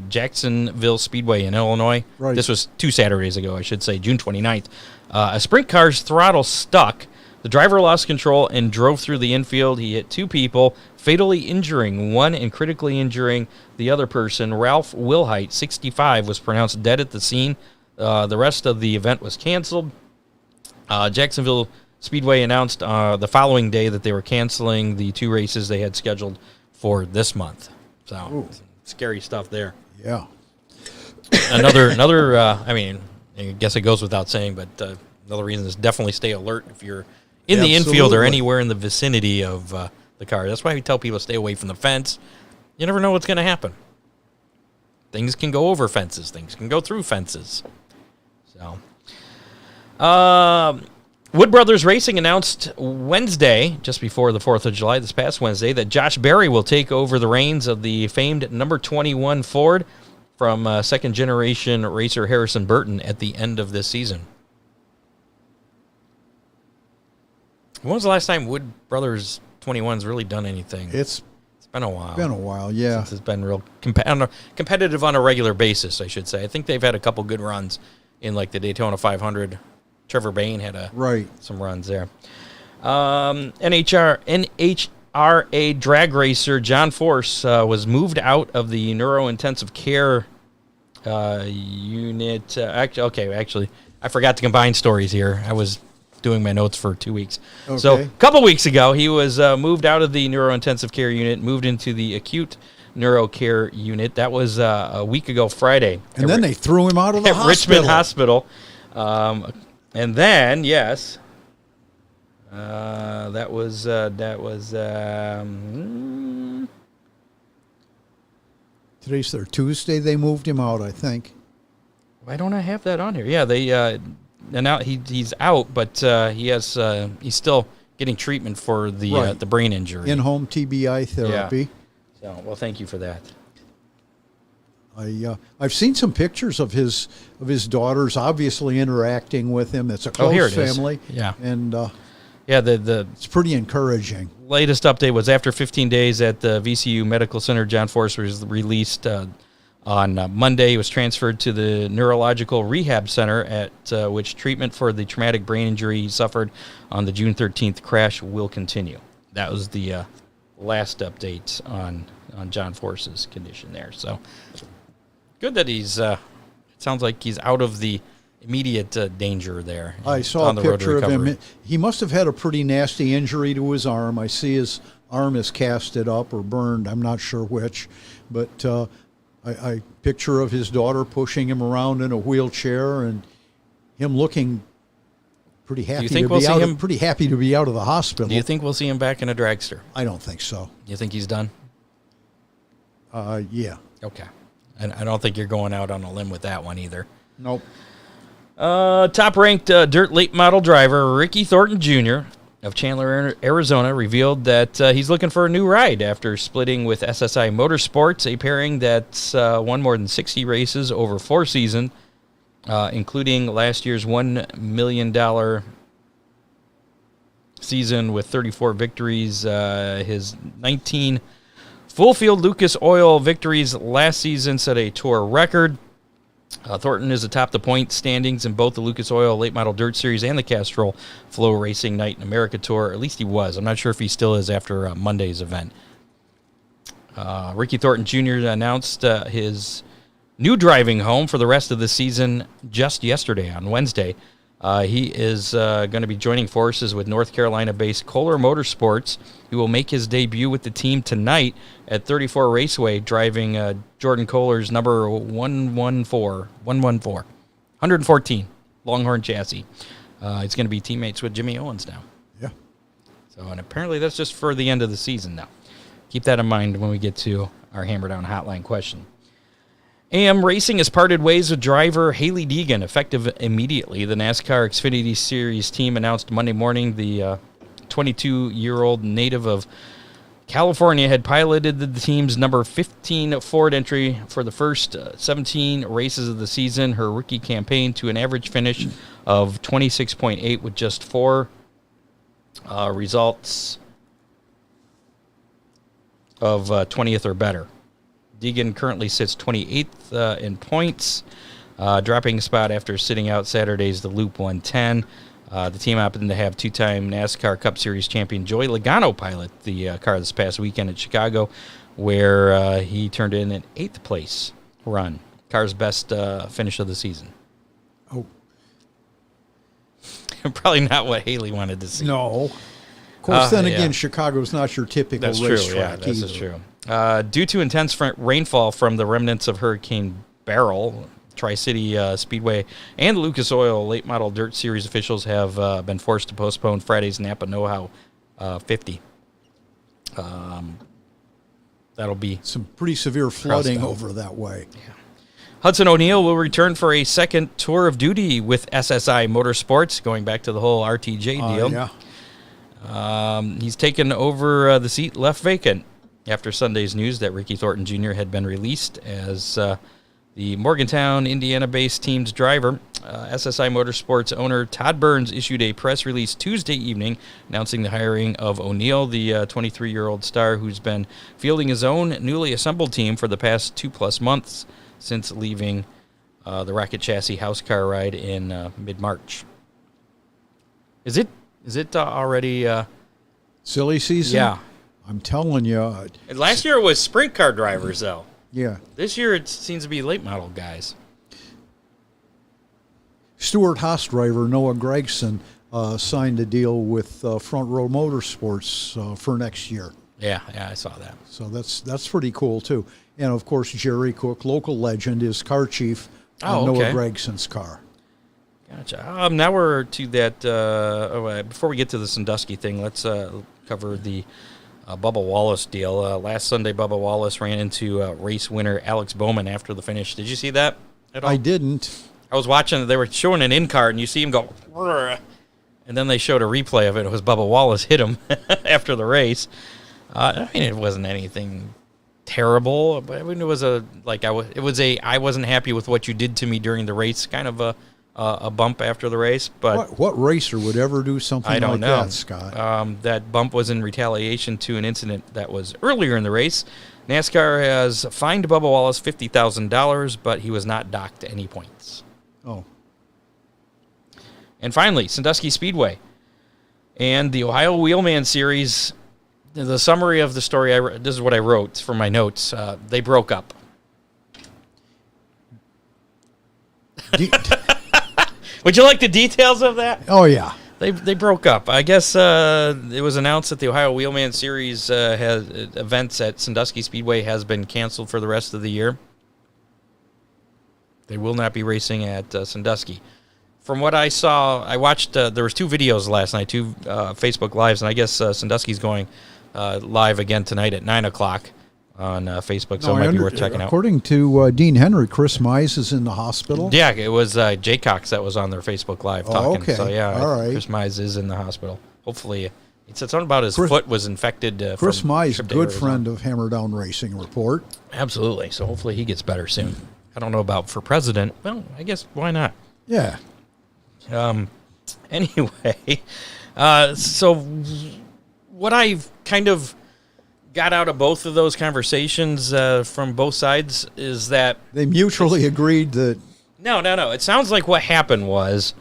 Jacksonville Speedway in Illinois,
Right.
This was 2 Saturdays ago, I should say, June 29th, a sprint car's throttle stuck. The driver lost control and drove through the infield. He hit 2 people, fatally injuring one and critically injuring the other person. Ralph Wilhite, 65, was pronounced dead at the scene. The rest of the event was canceled. Jacksonville Speedway announced the following day that they were canceling the 2 races they had scheduled for this month. So, scary stuff there.
Yeah.
Another. I mean, I guess it goes without saying, but another reason is definitely stay alert if you're in the infield or
Absolutely.
anywhere in the vicinity of the car. That's why we tell people to stay away from the fence. You never know what's going to happen. Things can go over fences. Things can go through fences. So, Wood Brothers Racing announced Wednesday, just before the 4th of July, this past Wednesday, that Josh Berry will take over the reins of the famed number 21 Ford from second-generation racer Harrison Burton at the end of this season. When was the last time Wood Brothers 21's really done anything?
It's
been a while.
been a while, yeah.
Since it's been real competitive on a regular basis, I should say. I think they've had a couple good runs in like the Daytona 500. Trevor Bain had some runs there. NHRA drag racer John Force was moved out of the neurointensive care unit. Actually, I forgot to combine stories here. I was doing my notes for 2 weeks.
Okay.
So a couple weeks ago, he was moved out of the neurointensive care unit, moved into the acute neuro care unit. That was a week ago Friday.
And then they threw him out of the
at
hospital.
Richmond Hospital. And then, yes, that was
Today's their Tuesday. They moved him out, I think.
why don't I have that on here? Yeah, they now he's out, but he's still getting treatment for the brain injury.
In-home TBI therapy.
Yeah. So, well, thank you for that.
I've seen some pictures of his daughters obviously interacting with him. It's a close
here it is.
family.
Yeah.
And
Yeah, the
it's pretty encouraging.
latest update was after 15 days at the VCU Medical Center, John Force was released on Monday. He was transferred to the Neurological Rehab Center, at which treatment for the traumatic brain injury he suffered on the June 13th crash will continue. That was the last update on John Force's condition there. So good that he's, it sounds like he's out of the immediate danger there.
I saw a picture of him. He must have had a pretty nasty injury to his arm. I see his arm is casted up or burned. I'm not sure which, but I picture of his daughter pushing him around in a wheelchair and him looking pretty happy pretty happy to be out of the hospital.
Do you think we'll see him back in a dragster?
I don't think so.
You think he's done?
Yeah.
Okay. And I don't think you're going out on a limb with that one either.
Nope.
Top-ranked dirt late model driver Ricky Thornton Jr. of Chandler, Arizona, revealed that he's looking for a new ride after splitting with SSI Motorsports, a pairing that's won more than 60 races over 4 seasons, including last year's $1 million season with 34 victories, his 19 full-field Lucas Oil victories last season set a tour record. Thornton is atop the point standings in both the Lucas Oil Late Model Dirt Series and the Castrol Flow Racing Night in America Tour. At least he was. I'm not sure if he still is after Monday's event. Ricky Thornton Jr. announced his new driving home for the rest of the season just yesterday on Wednesday. He is going to be joining forces with North Carolina-based Kohler Motorsports. He will make his debut with the team tonight at 34 Raceway, driving Jordan Kohler's number 114 Longhorn chassis. He's going to be teammates with Jimmy Owens now.
Yeah.
So, and apparently that's just for the end of the season now. Keep that in mind when we get to our Hammer Down Hotline question. AM Racing has parted ways with driver Haley Deegan, effective immediately. The NASCAR Xfinity Series team announced Monday morning the 22-year-old native of California had piloted the team's number 15 Ford entry for the first 17 races of the season, her rookie campaign, to an average finish of 26.8 with just 4 results of 20th or better. Deegan currently sits 28th in points, dropping a spot after sitting out Saturday's the Loop 110. The team happened to have 2-time NASCAR Cup Series champion Joey Logano pilot the car this past weekend at Chicago, where he turned in an 8th place run. Car's best finish of the season.
Oh.
Probably not what Haley wanted to see.
No. Of course, then again, Chicago's not your typical racetrack
That's
either.
true. Due to intense rainfall from the remnants of Hurricane Beryl, Tri-City Speedway and Lucas Oil late model dirt series officials have been forced to postpone Friday's Napa Know-How 50. That'll be
some pretty severe flooding over that way.
Yeah. Hudson O'Neal will return for a second tour of duty with SSI Motorsports, going back to the whole RTJ deal. He's taken over the seat left vacant after Sunday's news that Ricky Thornton Jr. had been released as the Morgantown, Indiana-based team's driver. SSI Motorsports owner Todd Burns issued a press release Tuesday evening announcing the hiring of O'Neal, the 23-year-old star who's been fielding his own newly assembled team for the past 2+ months since leaving the Rocket Chassis house car ride in mid-March. Is it already
silly season?
Yeah.
I'm telling you.
Last year it was sprint car drivers, though.
Yeah.
This year it seems to be late model guys.
Stuart Haas driver Noah Gregson signed a deal with Front Row Motorsports for next year.
Yeah, I saw that.
So that's pretty cool too. And of course, Jerry Cook, local legend, is car chief on Noah Gregson's car.
Gotcha. Now we're to that. Before we get to the Sandusky thing, let's cover the Bubba Wallace deal. Last Sunday, Bubba Wallace ran into race winner Alex Bowman after the finish. Did you see that at all?
I didn't.
I was watching. They were showing an in-car, and you see him go, "Rrr," and then they showed a replay of it. It was Bubba Wallace hit him after the race. I mean, it wasn't anything terrible, but I mean, it was I wasn't happy with what you did to me during the race, kind of a bump after the race. But
what racer would ever do something
I don't
like
know.
that, Scott?
That bump was in retaliation to an incident that was earlier in the race. NASCAR has fined Bubba Wallace $50,000, but he was not docked any points.
Oh.
And finally, Sandusky Speedway and the Ohio Wheelman Series. The summary of the story, this is what I wrote for my notes. They broke up. Would you like the details of that?
Oh, yeah.
They broke up. I guess it was announced that the Ohio Wheelman Series has events at Sandusky Speedway has been canceled for the rest of the year. They will not be racing at Sandusky. From what I saw, I watched, there was 2 videos last night, 2 Facebook Lives, and I guess Sandusky's going live again tonight at 9 o'clock on Facebook, so it might be worth checking out.
According to Dean Henry, Chris Mize is in the hospital.
Yeah, it was Jay Cox that was on their Facebook Live talking.
Okay.
So, yeah,
all right.
Chris Mize is in the hospital. Hopefully, he said something about his foot was infected.
Chris Mize, a good friend of Hammer Down Racing Report.
Absolutely. So hopefully he gets better soon. I don't know about for president. Well, I guess why not?
Yeah.
Anyway, so what I've kind of got out of both of those conversations from both sides is that
they mutually agreed that
no. It sounds like what happened was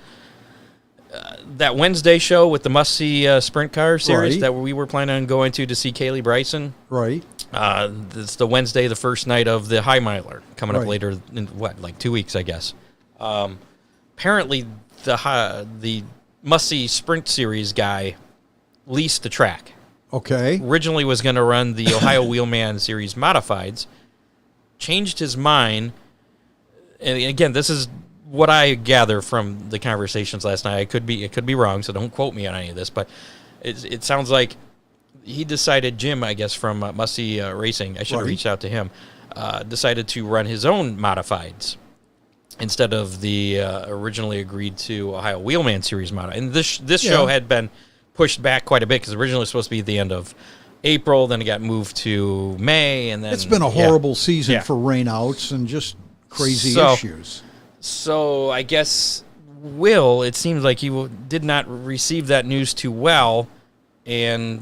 that Wednesday show with the must-see sprint car series that we were planning on going to see Kaylee Bryson.
Right.
It's the Wednesday, the first night of the High Miler, coming up later in, like 2 weeks, I guess. Apparently, the must-see sprint series guy leased the track.
Okay.
Originally was going to run the Ohio Wheelman Series Modifieds, changed his mind, and again, this is what I gather from the conversations last night. It could be wrong, so don't quote me on any of this, but it sounds like he decided, Jim, I guess, from Must-See Racing, I should have reached out to him, decided to run his own Modifieds instead of the originally agreed to Ohio Wheelman Series Modified. And this show had been pushed back quite a bit because originally it was supposed to be at the end of April, then it got moved to May, and then
It's been a horrible season
Yeah.
for rainouts and just crazy
So-
issues.
So I guess Will, it seems like he did not receive that news too well, and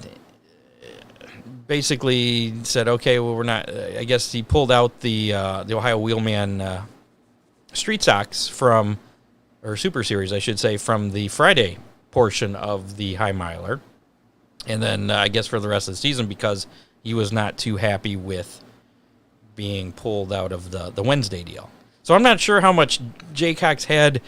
basically said, "Okay, well, we're not." I guess he pulled out the Ohio Wheelman Street Stocks or Super Series, I should say, from the Friday portion of the High Miler, and then I guess for the rest of the season because he was not too happy with being pulled out of the Wednesday deal. So I'm not sure how much Jaycox had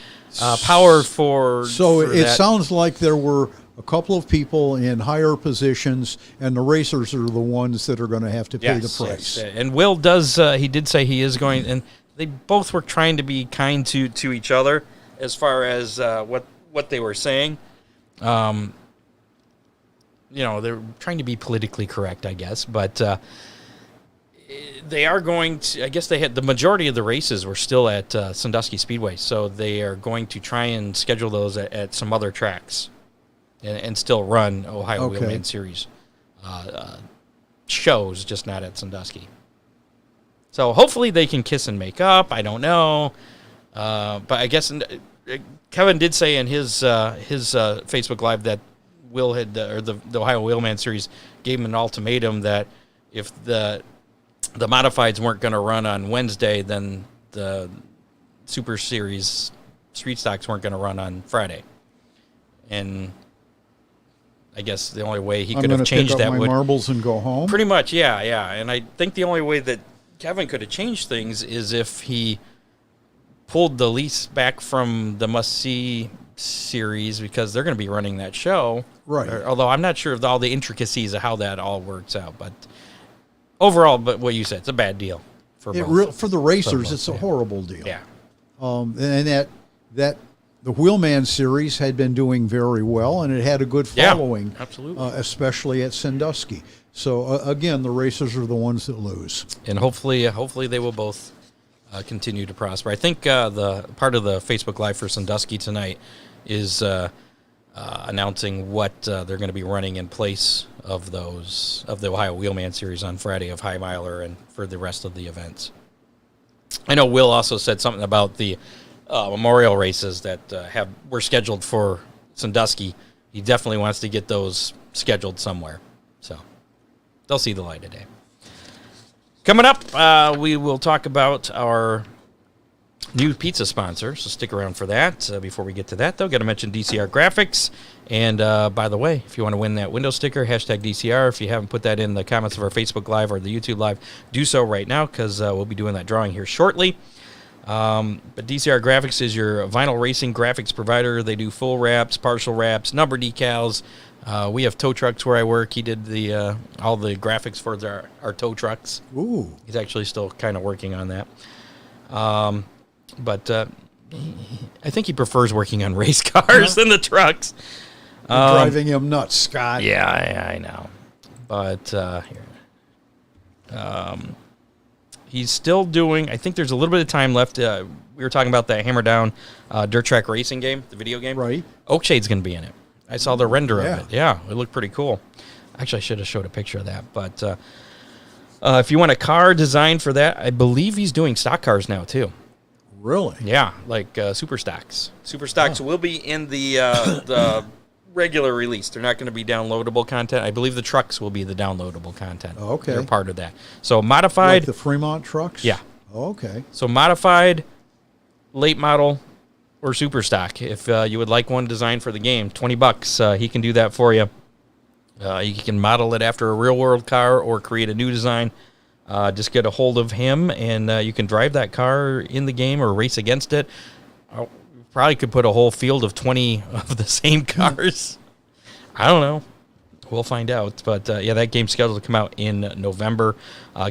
power for.
So
for
it
that.
sounds like there were a couple of people in higher positions, and the racers are the ones that are going to have to pay the price.
Yes. And Will does. He did say he is going, and they both were trying to be kind to each other as far as what they were saying. They're trying to be politically correct, I guess, but. They are going to, I guess the majority of the races were still at Sandusky Speedway, so they are going to try and schedule those at some other tracks and still run Ohio Wheelman Series shows, just not at Sandusky. So hopefully they can kiss and make up. I don't know. But I guess Kevin did say in his Facebook Live that Will had, or the Ohio Wheelman Series gave him an ultimatum that if the modifieds weren't going to run on Wednesday, then the Super Series Street Stocks weren't going to run on Friday. And I guess the only way he could have changed that
would my marbles and go home.
Pretty much, yeah. And I think the only way that Kevin could have changed things is if he pulled the lease back from the Must See series because they're going to be running that show.
Right.
Although I'm not sure of all the intricacies of how that all works out, but overall, but what you said, it's a bad deal for both.
For the racers. It's a horrible deal.
Yeah.
And that the Wheelman series had been doing very well, and it had a good following.
Yeah, absolutely.
Especially at Sandusky. So again, the racers are the ones that lose.
And hopefully they will both continue to prosper. I think the part of the Facebook Live for Sandusky tonight is announcing what they're going to be running in place of the Ohio Wheelman Series on Friday of High Miler and for the rest of the events. I know Will also said something about the memorial races that were scheduled for Sandusky. He definitely wants to get those scheduled somewhere, so they'll see the light of day. Coming up, we will talk about our new pizza sponsor, so stick around for that. Before we get to that, though, got to mention DCR Graphics. And by the way, if you want to win that window sticker, hashtag DCR. If you haven't put that in the comments of our Facebook Live or the YouTube Live, do so right now because we'll be doing that drawing here shortly. But DCR Graphics is your vinyl racing graphics provider. They do full wraps, partial wraps, number decals. We have tow trucks where I work. He did all the graphics for our tow trucks.
Ooh.
He's actually still kind of working on that. But I think he prefers working on race cars than the trucks.
You're driving him nuts, Scott.
Yeah, I know. But he's still doing, I think there's a little bit of time left. We were talking about that Hammer Down dirt track racing game, the video game.
Right.
Oakshade's going to be in it. I saw the render
Yeah.
of it. Yeah, it looked pretty cool. Actually, I should have showed a picture of that. But if you want a car designed for that, I believe he's doing stock cars now, too.
Really?
Yeah, like Super Stocks. Super Stocks will be in the regular release. They're not going to be downloadable content. I believe the trucks will be the downloadable content.
Oh, okay.
They're part of that. So modified.
Like the Fremont trucks?
Yeah.
Oh, okay. So
So modified, late model, or super stock. If you would like one designed for the game, $20, he can do that for you. You can model it after a real world car or create a new design. Just get a hold of him, and you can drive that car in the game or race against it. Probably could put a whole field of 20 of the same cars. I don't know. We'll find out. But, yeah, that game's scheduled to come out in November.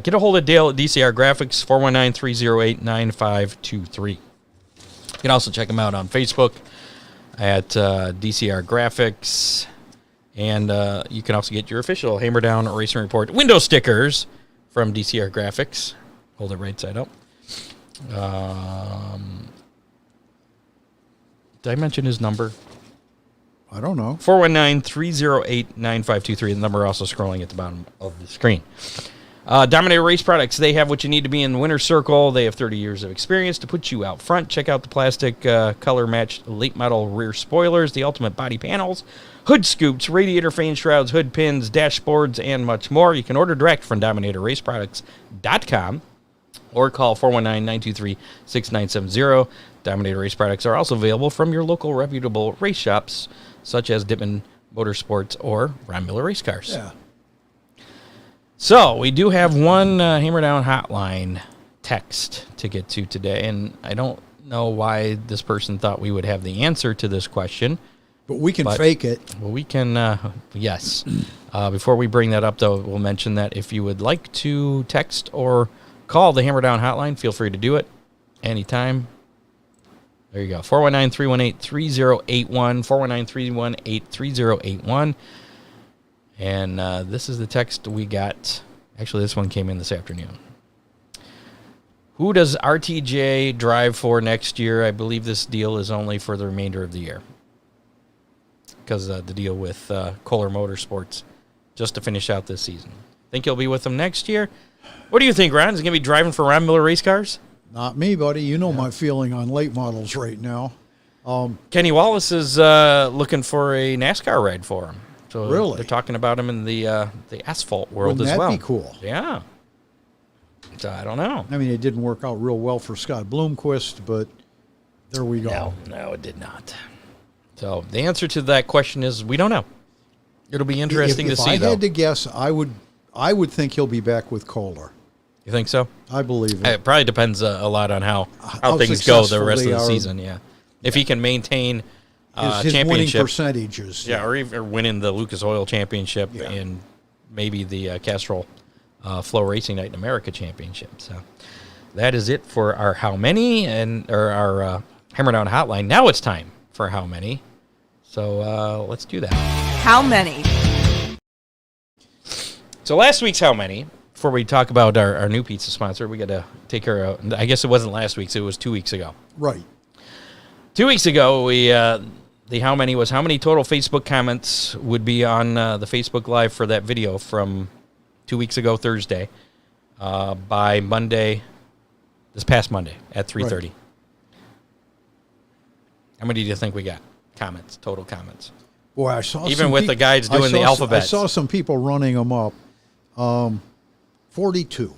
Get a hold of Dale at DCR Graphics, 419-308-9523. You can also check him out on Facebook at DCR Graphics. And you can also get your official Hammer Down Racing Report window stickers from DCR Graphics. Hold it right side up. Did I mention his number?
I don't know.
419-308-9523. The number also scrolling at the bottom of the screen. Dominator Race Products, they have what you need to be in the winner's circle. They have 30 years of experience to put you out front. Check out the plastic color-matched late model rear spoilers, the ultimate body panels, hood scoops, radiator fan shrouds, hood pins, dashboards, and much more. You can order direct from DominatorRaceProducts.com or call 419-923-6970. Dominator Race Products are also available from your local reputable race shops, such as Dittman Motorsports or Ron Miller Race Cars.
Yeah.
So we do have one Hammer Down Hotline text to get to today, and I don't know why this person thought we would have the answer to this question.
But we can fake it.
Well, we can, yes. Before we bring that up, though, we'll mention that if you would like to text or call the Hammer Down Hotline, feel free to do it anytime. There you go, 419-318-3081, 419-318-3081. And this is the text we got. Actually, this one came in this afternoon. Who does RTJ drive for next year? I believe this deal is only for the remainder of the year. Because the deal with Kohler Motorsports just to finish out this season. Think he'll be with them next year? What do you think, Ron? Is he going to be driving for Ron Miller Race Cars?
Not me, buddy. You know my feeling on late models right now.
Kenny Wallace is looking for a NASCAR ride for him. So
really?
They're talking about him in the asphalt world
Wouldn't
as well.
That'd be cool.
Yeah. So I don't know.
I mean, it didn't work out real well for Scott Bloomquist, but there we go.
No, it did not. So the answer to that question is we don't know. It'll be interesting to see,
If I
though.
had to guess, I would think he'll be back with Kohler.
You think so?
I believe it.
It probably depends a lot on how things go the rest of the season, yeah. If he can maintain
his winning
championship.
percentages.
Yeah, or even winning the Lucas Oil Championship and maybe the Castrol Flow Racing Night in America Championship. So that is it for our How Many and or our Hammer Down Hotline. Now it's time for How Many. So let's do that.
How many?
So last week's How Many, before we talk about our new pizza sponsor, we got to take care of, I guess it wasn't last week's, it was 2 weeks ago.
Right.
2 weeks ago, we the How Many was how many total Facebook comments would be on the Facebook Live for that video from 2 weeks ago, Thursday, by Monday, this past Monday at 3:30. Right. How many do you think we got? Comments, total comments.
Boy, I saw
even with the guides doing the alphabet.
I saw some people running them up. 42.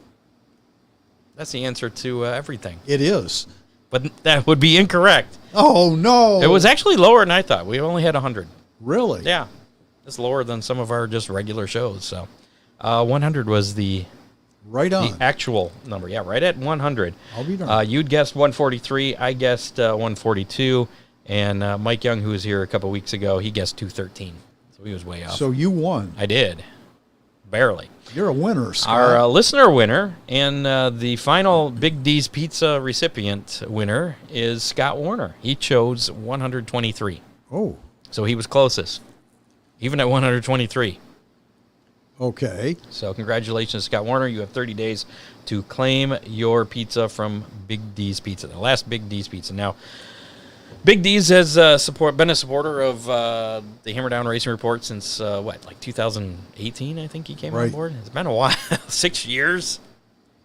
That's the answer to everything.
It is.
But that would be incorrect.
Oh, no.
It was actually lower than I thought. We only had 100.
Really?
Yeah. It's lower than some of our just regular shows. So 100 was the actual number. Yeah, right at 100.
I'll be darned.
You'd guessed 143. I guessed 142. And Mike Young, who was here a couple weeks ago, he guessed 213. So he was way off.
So you won.
I did. Barely.
You're a winner, Scott.
Our listener winner and the final Big D's Pizza recipient winner is Scott Warner. He chose 123.
Oh.
So he was closest, even at 123.
Okay.
So congratulations, Scott Warner. You have 30 days to claim your pizza from Big D's Pizza, the last Big D's Pizza. Now, Big D's has been a supporter of the Hammer Down Racing Report since, like 2018, I think he came on board? It's been a while, 6 years.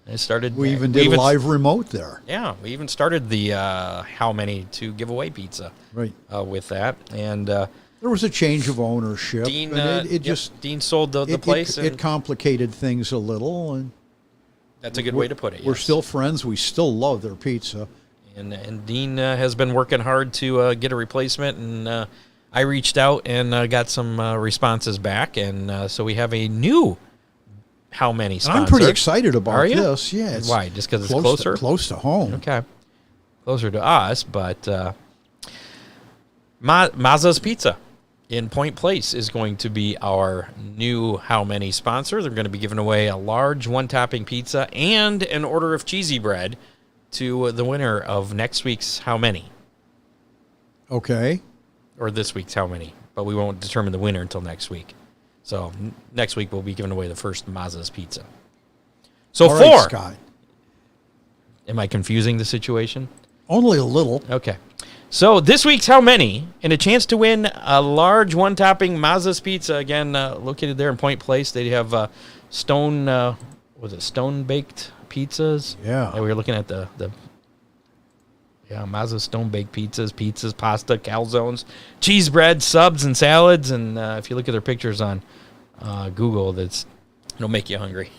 It started.
We even did a live remote there.
Yeah, we even started the How Many to give away pizza with that. And there
was a change of ownership.
Dean,
Dean
sold the place.
It complicated things a little. And
that's a good way to put it.
We're still friends. We still love their pizza.
And Dean has been working hard to get a replacement, and I reached out and got some responses back, and so we have a new How Many sponsor.
I'm pretty excited about this. Yeah.
Why? Just because it's closer?
Close to home.
Okay. Closer to us, but Mazza's Pizza in Point Place is going to be our new How Many sponsor. They're going to be giving away a large one-topping pizza and an order of cheesy bread to the winner of next week's How Many.
Okay.
Or this week's How Many. But we won't determine the winner until next week. So next week we'll be giving away the first Mazza's Pizza. So
all
4.
Right, Scott.
Am I confusing the situation?
Only a little.
Okay. So this week's How Many, and a chance to win a large one-topping Mazda's Pizza, again, located there in Point Place. They have stone-baked pizzas?
Yeah.
We were looking at the Mazda's stone-baked pizzas, pasta, calzones, cheese bread, subs, and salads. And if you look at their pictures on Google, it'll make you hungry.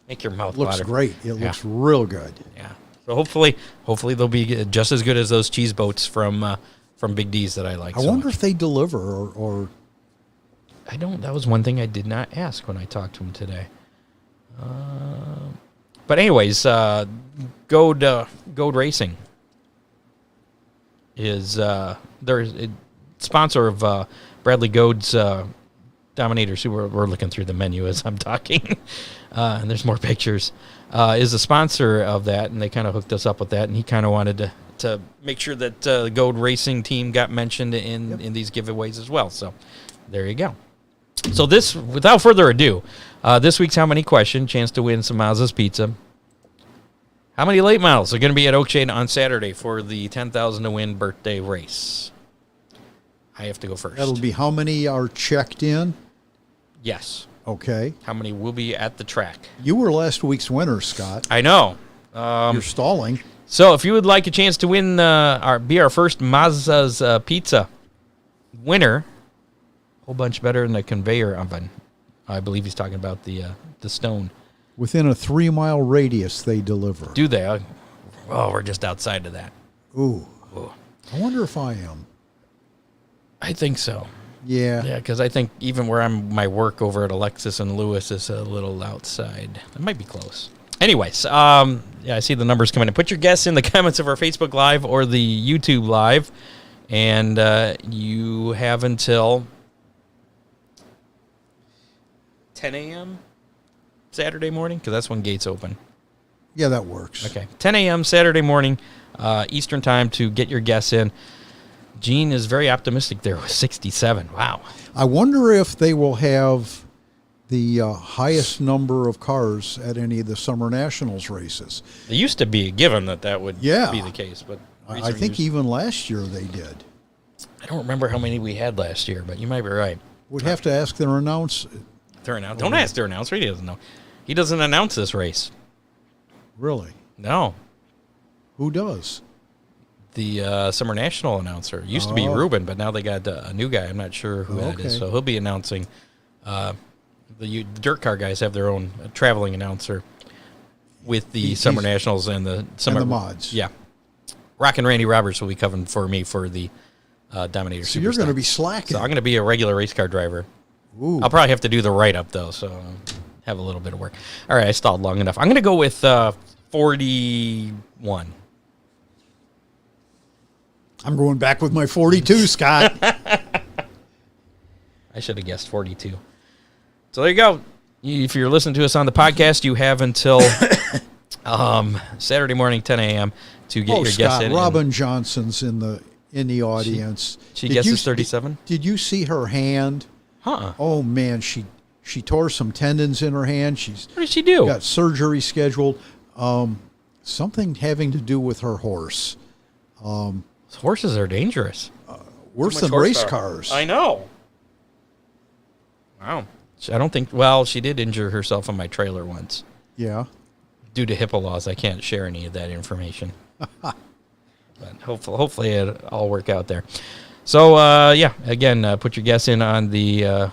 Make your mouth water.
Looks great. It looks real good.
Yeah. So hopefully they'll be just as good as those cheese boats from Big D's that I like.
I wonder if they deliver or
I don't. That was one thing I did not ask when I talked to him today. But anyways, Goad Racing is they're a sponsor of Bradley Goad's Dominators, who we're looking through the menu as I'm talking, and there's more pictures. Is a sponsor of that, and they kind of hooked us up with that, and he kind of wanted to make sure that the Goad Racing team got mentioned in these giveaways as well. So there you go. So this, without further ado, this week's How Many question, chance to win some Mazda's Pizza. How many late models are going to be at Oakshade on Saturday for the 10,000 to win birthday race? I have to go first.
that'll be how many are checked in?
Yes.
Okay.
How many will be at the track?
You were last week's winner, Scott.
I know.
You're stalling.
So if you would like a chance to win be our first Mazda's Pizza winner, a whole bunch better than the conveyor oven. I believe he's talking about the stone.
Within a 3-mile radius, they deliver.
Do they? Oh, we're just outside of that.
Ooh.
Ooh.
I wonder if I am.
I think so.
Yeah.
Yeah, because I think even where my work over at Alexis and Lewis is a little outside. It might be close. Anyways, I see the numbers coming in. Put your guess in the comments of our Facebook Live or the YouTube Live, and you have until 10 a.m. Saturday morning, because that's when gates open.
Yeah, that works.
Okay, 10 a.m. Saturday morning, Eastern time to get your guess in. Gene is very optimistic there with 67. Wow.
I wonder if they will have the highest number of cars at any of the Summer Nationals races.
It used to be a given that would be the case, but
I think even last year they did.
I don't remember how many we had last year, but you might be right.
We'd have to ask their announcer.
Don't ask their announcer. He doesn't know. He doesn't announce this race.
Really?
No.
Who does?
The Summer National announcer. Used to be Ruben, but now they got a new guy. I'm not sure who that is. So he'll be announcing. The dirt car guys have their own traveling announcer with the Summer Nationals and the Summer
and the mods.
Yeah. Rock and Randy Roberts will be covering for me for the Dominator.
So you're going to be slacking.
So I'm going to be a regular race car driver.
Ooh.
I'll probably have to do the write-up, though, so have a little bit of work. All right, I stalled long enough. I'm going to go with 41.
I'm going back with my 42, Scott.
I should have guessed 42. So there you go. If you're listening to us on the podcast, you have until Saturday morning, 10 a.m. to get your guess in.
Robin Johnson's in the audience.
She guesses 37?
Did you see her hand? Oh, man, she tore some tendons in her hand.
What did she do?
Got surgery scheduled. Something having to do with her horse.
Horses are dangerous.
Worse than race cars.
I know. Wow. I don't think, well, she did injure herself on my trailer once.
Yeah.
Due to HIPAA laws, I can't share any of that information. But hopefully it'll all work out there. So, again, put your guess in on the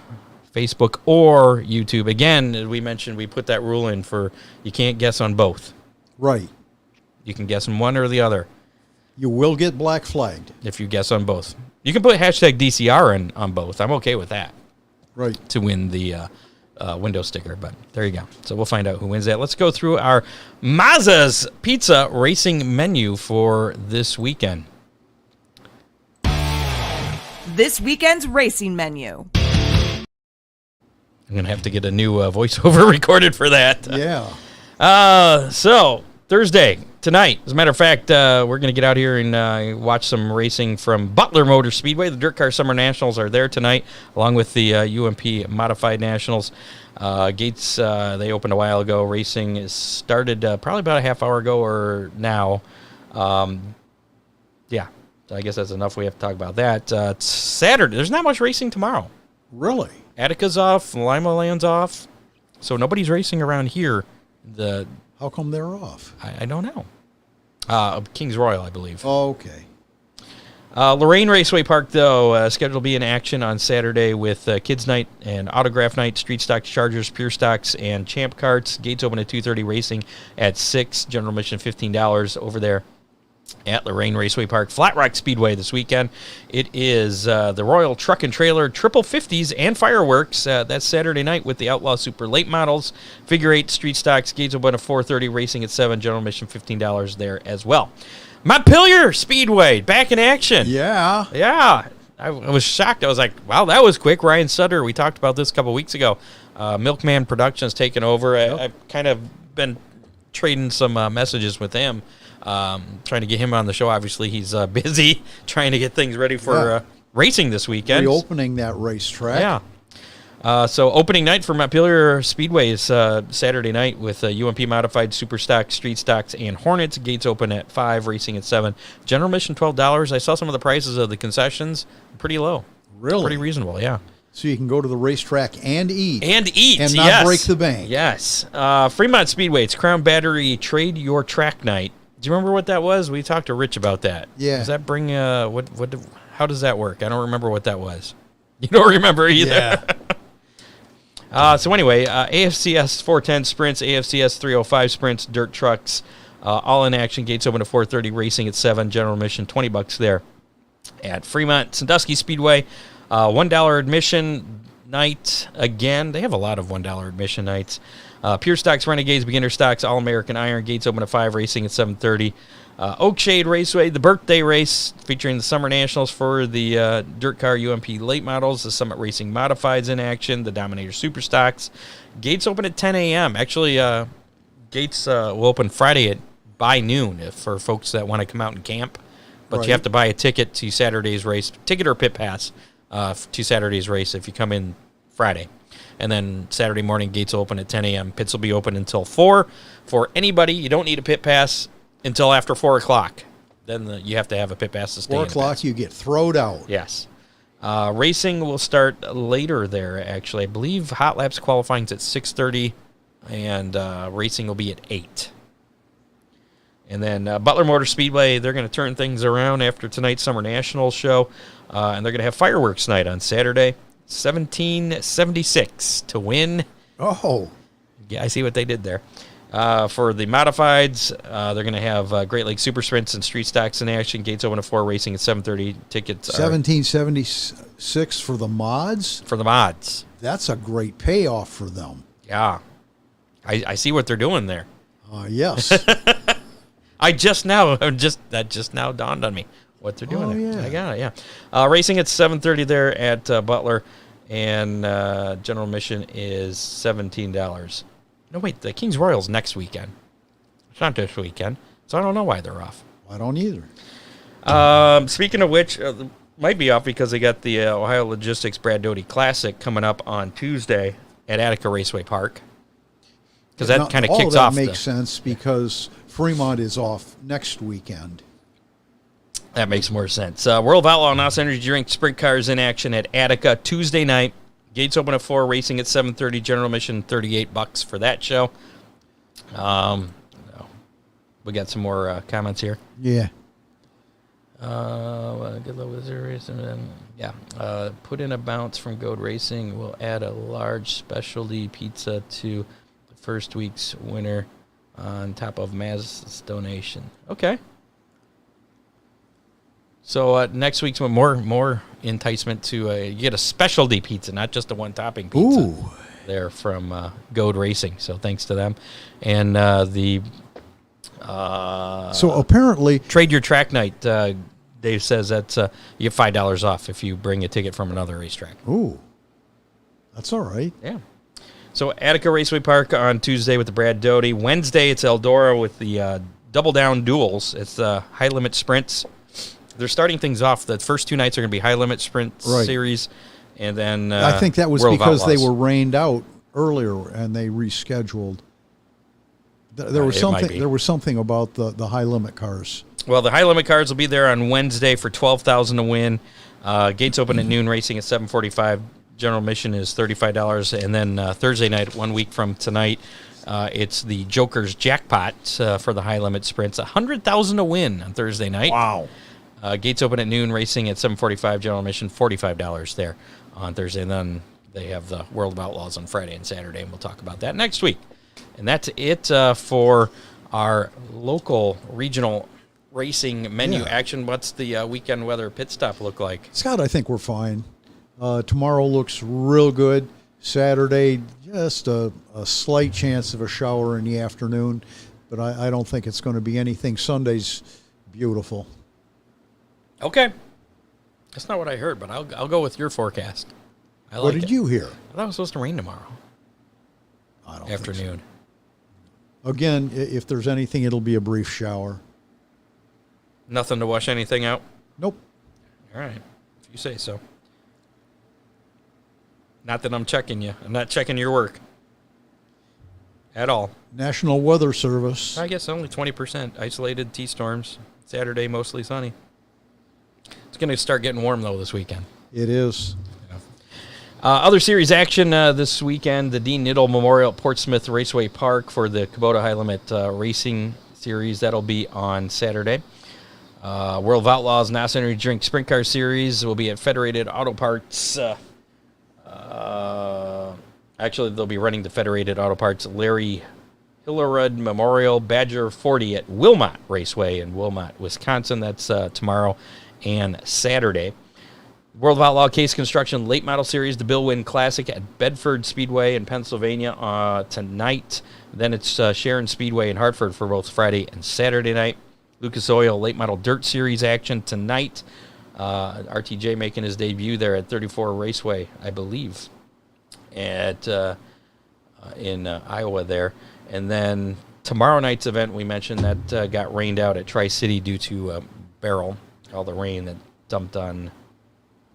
Facebook or YouTube. Again, as we mentioned, we put that rule in for you can't guess on both.
Right.
You can guess on one or the other.
You will get black flagged.
If you guess on both. You can put hashtag DCR on both. I'm okay with that.
Right.
To win the window sticker, but there you go. So we'll find out who wins that. Let's go through our Mazda's Pizza racing menu for this weekend.
This weekend's racing menu.
I'm going to have to get a new voiceover recorded for that.
Yeah.
So, Thursday, tonight, as a matter of fact, we're going to get out here and watch some racing from Butler Motor Speedway. The Dirt Car Summer Nationals are there tonight, along with the UMP Modified Nationals. Gates, they opened a while ago. Racing is started probably about a half hour ago or now. So I guess that's enough. We have to talk about that. It's Saturday. There's not much racing tomorrow.
Really?
Attica's off. Lima Land's off. So nobody's racing around here.
How come they're off?
I don't know. Kings Royal, I believe.
Oh, okay.
Lorraine Raceway Park, though, scheduled to be in action on Saturday with Kids Night and Autograph Night, Street Stocks, Chargers, Pure Stocks, and Champ Carts. Gates open at 2:30, racing at 6. General admission $15 over there at Lorraine Raceway Park. Flat Rock Speedway this weekend. It is the Royal Truck and Trailer Triple 50s and fireworks. That's Saturday night with the Outlaw Super Late Models. Figure 8 Street Stocks. Gates open at 4:30, racing at 7. General admission $15 there as well. Montpelier Speedway back in action.
Yeah.
Yeah. I was shocked. I was like, wow, that was quick. Ryan Sutter, we talked about this a couple weeks ago. Milkman Productions taken over.
Yep.
I've kind of been trading some messages with him, trying to get him on the show. Obviously, he's busy trying to get things ready for racing this weekend.
Reopening that racetrack.
Yeah. So opening night for Montpelier Speedway is Saturday night with UMP Modified, Super Stocks, Street Stocks, and Hornets. Gates open at 5, racing at 7. General admission $12. I saw some of the prices of the concessions. Pretty low.
Really?
Pretty reasonable, yeah.
So you can go to the racetrack and eat.
And eat,
and not break the bank.
Yes. Fremont Speedway, it's Crown Battery Trade Your Track Night. Do you remember what that was? We talked to Rich about that.
Yeah.
Does that bring, how does that work? I don't remember what that was. You don't remember either?
Yeah.
So anyway, AFCS 410 sprints, AFCS 305 sprints, dirt trucks, all in action. Gates open at 4:30, racing at 7. General admission $20 there at Fremont Sandusky Speedway. $1 admission night again. They have a lot of $1 admission nights. Pure Stocks, Renegades, Beginner Stocks, All American Iron. Gates open at 5, racing at 7:30. Oakshade Raceway, the birthday race featuring the Summer Nationals for the Dirt Car UMP Late Models, the Summit Racing Modifieds in action, the Dominator Super Stocks. Gates open at 10 a.m. Actually, gates will open Friday by noon for folks that want to come out and camp. But
Right.
you have to buy a ticket to Saturday's race, ticket or pit pass to Saturday's race if you come in Friday. And then Saturday morning, gates will open at 10 a.m. Pits will be open until 4. For anybody, you don't need a pit pass until after 4 o'clock. Then you have to have a pit pass to stay
4
in the
o'clock,
pits.
you get thrown out.
Yes. Racing will start later there, actually. I believe Hot Laps qualifying's at 6:30, and racing will be at 8. And then Butler Motor Speedway, they're going to turn things around after tonight's Summer Nationals show, and they're going to have fireworks night on Saturday. 1776 to win.
Oh.
Yeah, I see what they did there. For the modifieds, they're going to have Great Lakes Super Sprints and Street Stocks in action. Gates open at 4, racing at 7:30. Tickets are
1776 for the mods?
for the mods.
That's a great payoff for them.
Yeah. I see what they're doing there.
Yes.
That just now dawned on me what they're doing there.
Yeah.
I got it, yeah. Racing at 7:30 there at Butler, and general admission is $17. No, wait, the Kings Royals next weekend. It's not this weekend, so I don't know why they're off.
I don't either.
Speaking of which, might be off because they got the Ohio Logistics Brad Doty Classic coming up on Tuesday at Attica Raceway Park. Because that kind of kicks
all
off.
That makes sense because Fremont is off next weekend.
That makes more sense. World of Outlaw NOS Energy Drink Sprint Cars in action at Attica Tuesday night. Gates open at 4, racing at 7:30. General admission $38 for that show. We got some more comments here.
Yeah.
Good luck with the race. Yeah. Put in a bounce from Goat Racing. We'll add a large specialty pizza to the first week's winner on top of Maz's donation. Okay. So next week's one, more enticement to you get a specialty pizza, not just a one-topping pizza.
Ooh.
There from Goat Racing. So thanks to them. And
So apparently,
Trade Your Track Night, Dave says that you get $5 off if you bring a ticket from another racetrack.
ooh, that's all right.
Yeah. So Attica Raceway Park on Tuesday with the Brad Doty. Wednesday, it's Eldora with the Double Down Duels. It's the high limit sprints. They're starting things off. The first 2 nights are going to be high limit sprint series, and then
I think that was
World of
because they
Outlaws.
were rained out earlier and they rescheduled. There was
it might
something.
be.
There was something about the high limit cars.
Well, the high limit cars will be there on Wednesday for $12,000 to win. Gates open at noon, racing at 7:45. General admission is $35. And then Thursday night, 1 week from tonight, it's the Joker's Jackpot for the high limit sprints. $100,000 to win on Thursday night.
Wow.
Gates open at noon, racing at 7:45. General admission, $45 there on Thursday. And then they have the World of Outlaws on Friday and Saturday, and we'll talk about that next week. And that's it for our local regional racing menu action. What's the weekend weather pit stop look like?
Scott, I think we're fine. Tomorrow looks real good. Saturday, just a slight chance of a shower in the afternoon, but I don't think it's going to be anything. Sunday's beautiful.
Okay. That's not what I heard, but I'll go with your forecast.
What did you hear?
I thought it was supposed to rain tomorrow.
I don't
afternoon.
Think so. Again, if there's anything, it'll be a brief shower.
Nothing to wash anything out?
Nope.
All right. If you say so. Not that I'm checking you. I'm not checking your work at all.
National Weather Service.
I guess only 20%. Isolated T-storms. Saturday, mostly sunny. It's going to start getting warm, though, this weekend.
It is.
Other series action this weekend, the Dean Niddle Memorial at Portsmouth Raceway Park for the Kubota High Limit Racing Series. That'll be on Saturday. World of Outlaws NASA Energy Drink Sprint Car Series will be at Federated Auto Parts. Actually, they'll be running the Federated Auto Parts Larry Hillerud Memorial Badger 40 at Wilmot Raceway in Wilmot, Wisconsin. That's tomorrow and Saturday. World of Outlaw Case Construction Late Model Series, the Bill Wynn Classic at Bedford Speedway in Pennsylvania tonight. Then it's Sharon Speedway in Hartford for both Friday and Saturday night. Lucas Oil Late Model Dirt Series action tonight. RTJ making his debut there at 34 Raceway, I believe, at in Iowa there. And then tomorrow night's event, we mentioned that got rained out at Tri-City due to Beryl, all the rain that dumped on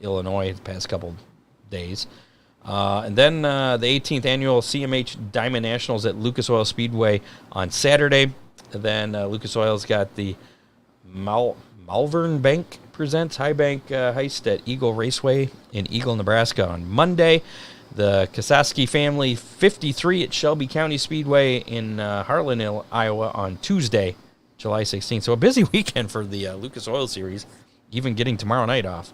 Illinois the past couple days. And then the 18th annual CMH Diamond Nationals at Lucas Oil Speedway on Saturday. And then Lucas Oil's got the Malvern Bank presents High Bank Heist at Eagle Raceway in Eagle, Nebraska on Monday. The Kosaski Family 53 at Shelby County Speedway in Harlan, Iowa on Tuesday, July 16th. So a busy weekend for the Lucas Oil Series, even getting tomorrow night off.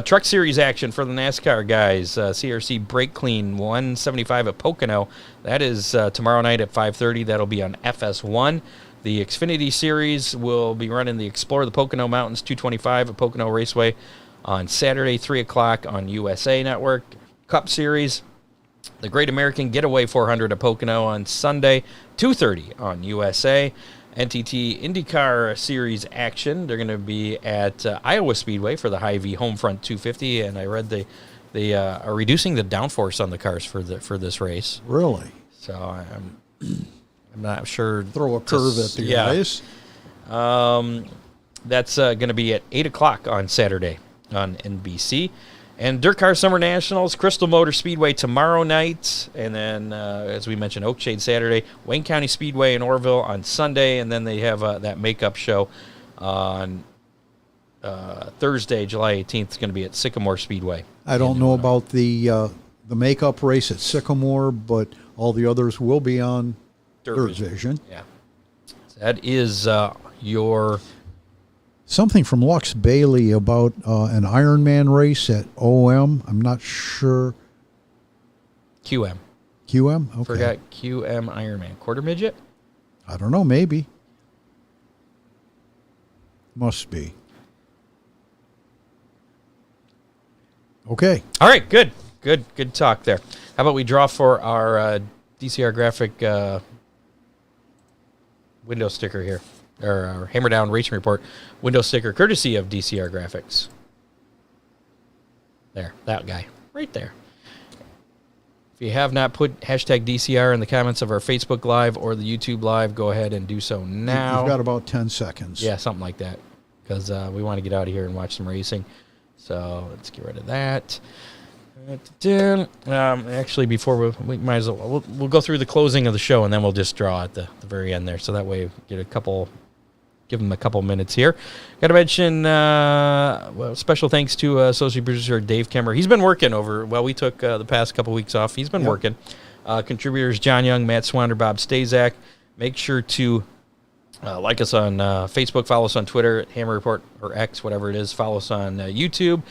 Truck Series action for the NASCAR guys. CRC Brake Clean 175 at Pocono. That is tomorrow night at 5:30. That'll be on FS1. The Xfinity Series will be running the Explore the Pocono Mountains 225 at Pocono Raceway on Saturday, 3 o'clock on USA Network. Cup Series, the Great American Getaway 400 at Pocono on Sunday, 2:30 on USA. NTT IndyCar Series action. They're going to be at Iowa Speedway for the Hy-Vee Homefront 250, and I read they are reducing the downforce on the cars for this race.
Really?
So I'm not sure.
Throw a curve at the guys.
That's going to be at 8 o'clock on Saturday on NBC. And Dirt Car Summer Nationals, Crystal Motor Speedway tomorrow night. And then, as we mentioned, Oakshade Saturday, Wayne County Speedway in Orville on Sunday. And then they have that makeup show on Thursday, July 18th. It's going to be at Sycamore Speedway.
I don't know about the makeup race at Sycamore, but all the others will be on Dirt Vision.
Yeah. So that is your...
Something from Lux Bailey about an Ironman race at OM. I'm not sure.
QM.
QM? Okay.
Forgot QM Ironman. Quarter midget?
I don't know. Maybe. Must be. Okay.
All right. Good talk there. How about we draw for our DCR graphic window sticker here? Or our Hammer Down Racing Report window sticker, courtesy of DCR Graphics. There, that guy, right there. If you have not put hashtag DCR in the comments of our Facebook Live or the YouTube Live, go ahead and do so now.
You've got about 10 seconds.
Yeah, something like that, because we want to get out of here and watch some racing. So let's get rid of that. Actually, before we might as well, we'll go through the closing of the show, and then we'll just draw at the very end there. So that way we get a couple give them a couple minutes here. Got to mention special thanks to associate producer Dave Kemmer. He's been working we took the past couple weeks off. He's been working. Contributors John Young, Matt Swander, Bob Stazak. Make sure to like us on Facebook, follow us on Twitter, Hammer Report, or X, whatever it is. Follow us on YouTube.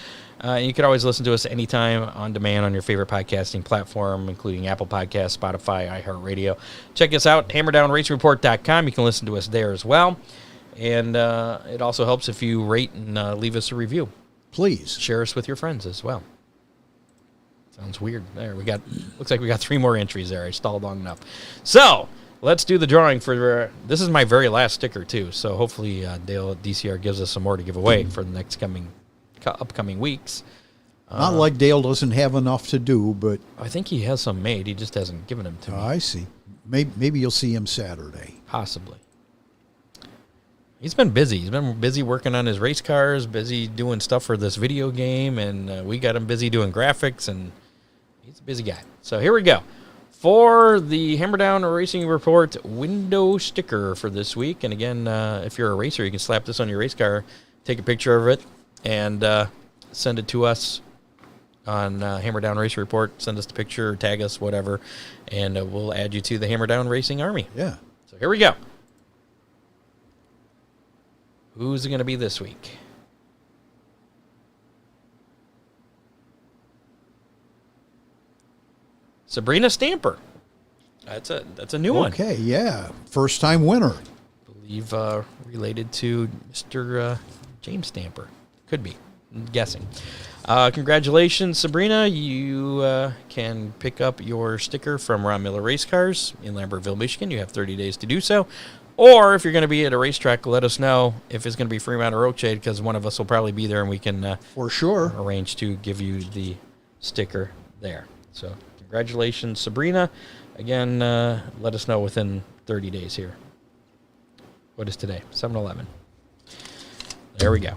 You can always listen to us anytime on demand on your favorite podcasting platform, including Apple Podcasts, Spotify, iHeartRadio. Check us out, hammerdownracereport.com. You can listen to us there as well. And it also helps if you rate and leave us a review.
Please.
Share us with your friends as well. Sounds weird. There, looks like we got 3 more entries there. I stalled long enough. So, let's do the drawing for, this is my very last sticker, too. So, hopefully, Dale at DCR gives us some more to give away for the next upcoming weeks.
Not like Dale doesn't have enough to do, but...
I think he has some made. He just hasn't given them to me.
I see. Maybe you'll see him Saturday.
Possibly. He's been busy. He's been busy working on his race cars, busy doing stuff for this video game, and we got him busy doing graphics, and he's a busy guy. So here we go. For the Hammer Down Racing Report window sticker for this week, and again, if you're a racer, you can slap this on your race car, take a picture of it, and send it to us on Hammer Down Racing Report. Send us the picture, tag us, whatever, and we'll add you to the Hammer Down Racing Army.
Yeah.
So here we go. Who's it going to be this week? Sabrina Stamper. That's a new one.
Okay, yeah. First time winner.
I believe related to Mr. James Stamper. Could be. I'm guessing. Congratulations, Sabrina. You can pick up your sticker from Ron Miller Race Cars in Lambertville, Michigan. You have 30 days to do so. Or if you're going to be at a racetrack, let us know if it's going to be Fremont or Oakshade, because one of us will probably be there, and we can
for sure
arrange to give you the sticker there. So congratulations, Sabrina. Again, let us know within 30 days here. What is today? 7-11. There we go.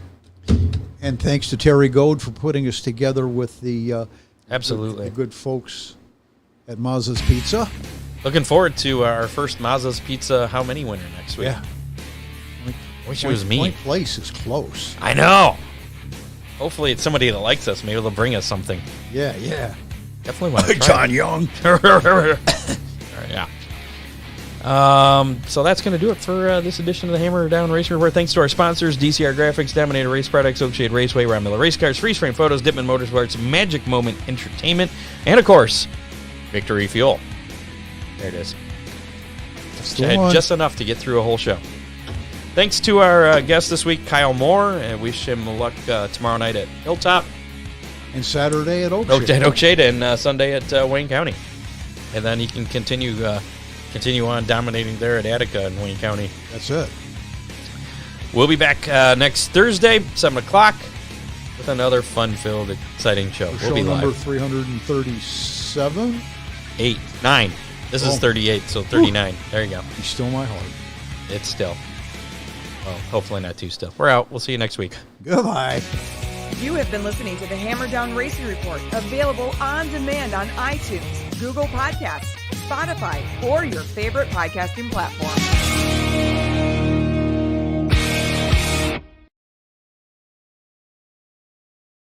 And thanks to Terry Goad for putting us together with the
absolutely
the good folks at Mazza's Pizza.
Looking forward to our first Mazza's Pizza How Many winner next week.
Yeah.
Wish it was me.
Point Place is close.
I know. Hopefully it's somebody that likes us. Maybe they'll bring us something.
Yeah.
Definitely want to try.
John Young.
Yeah. So that's going to do it for this edition of the Hammer Down Racing Report. Thanks to our sponsors, DCR Graphics, Dominator Race Products, Oakshade Raceway, Ron Miller Race Cars, Freeze Frame Photos, Dipman Motorsports, Magic Moment Entertainment, and of course, Victory Fuel. There it is. Just enough to get through a whole show. Thanks to our guest this week, Kyle Moore, and wish him luck tomorrow night at Hilltop.
And Saturday at Oakshade.
Oakshade, and Sunday at Wayne County. And then he can continue on dominating there at Attica in Wayne County.
That's it.
We'll be back next Thursday, 7 o'clock, with another fun-filled, exciting show. We'll
show
be
number
live.
337?
8, 9. This is 38, so 39. Ooh. There you go.
He's still my heart.
It's still. Well, hopefully not too still. We're out. We'll see you next week.
Goodbye.
You have been listening to the Hammer Down Racing Report, available on demand on iTunes, Google Podcasts, Spotify, or your favorite podcasting platform.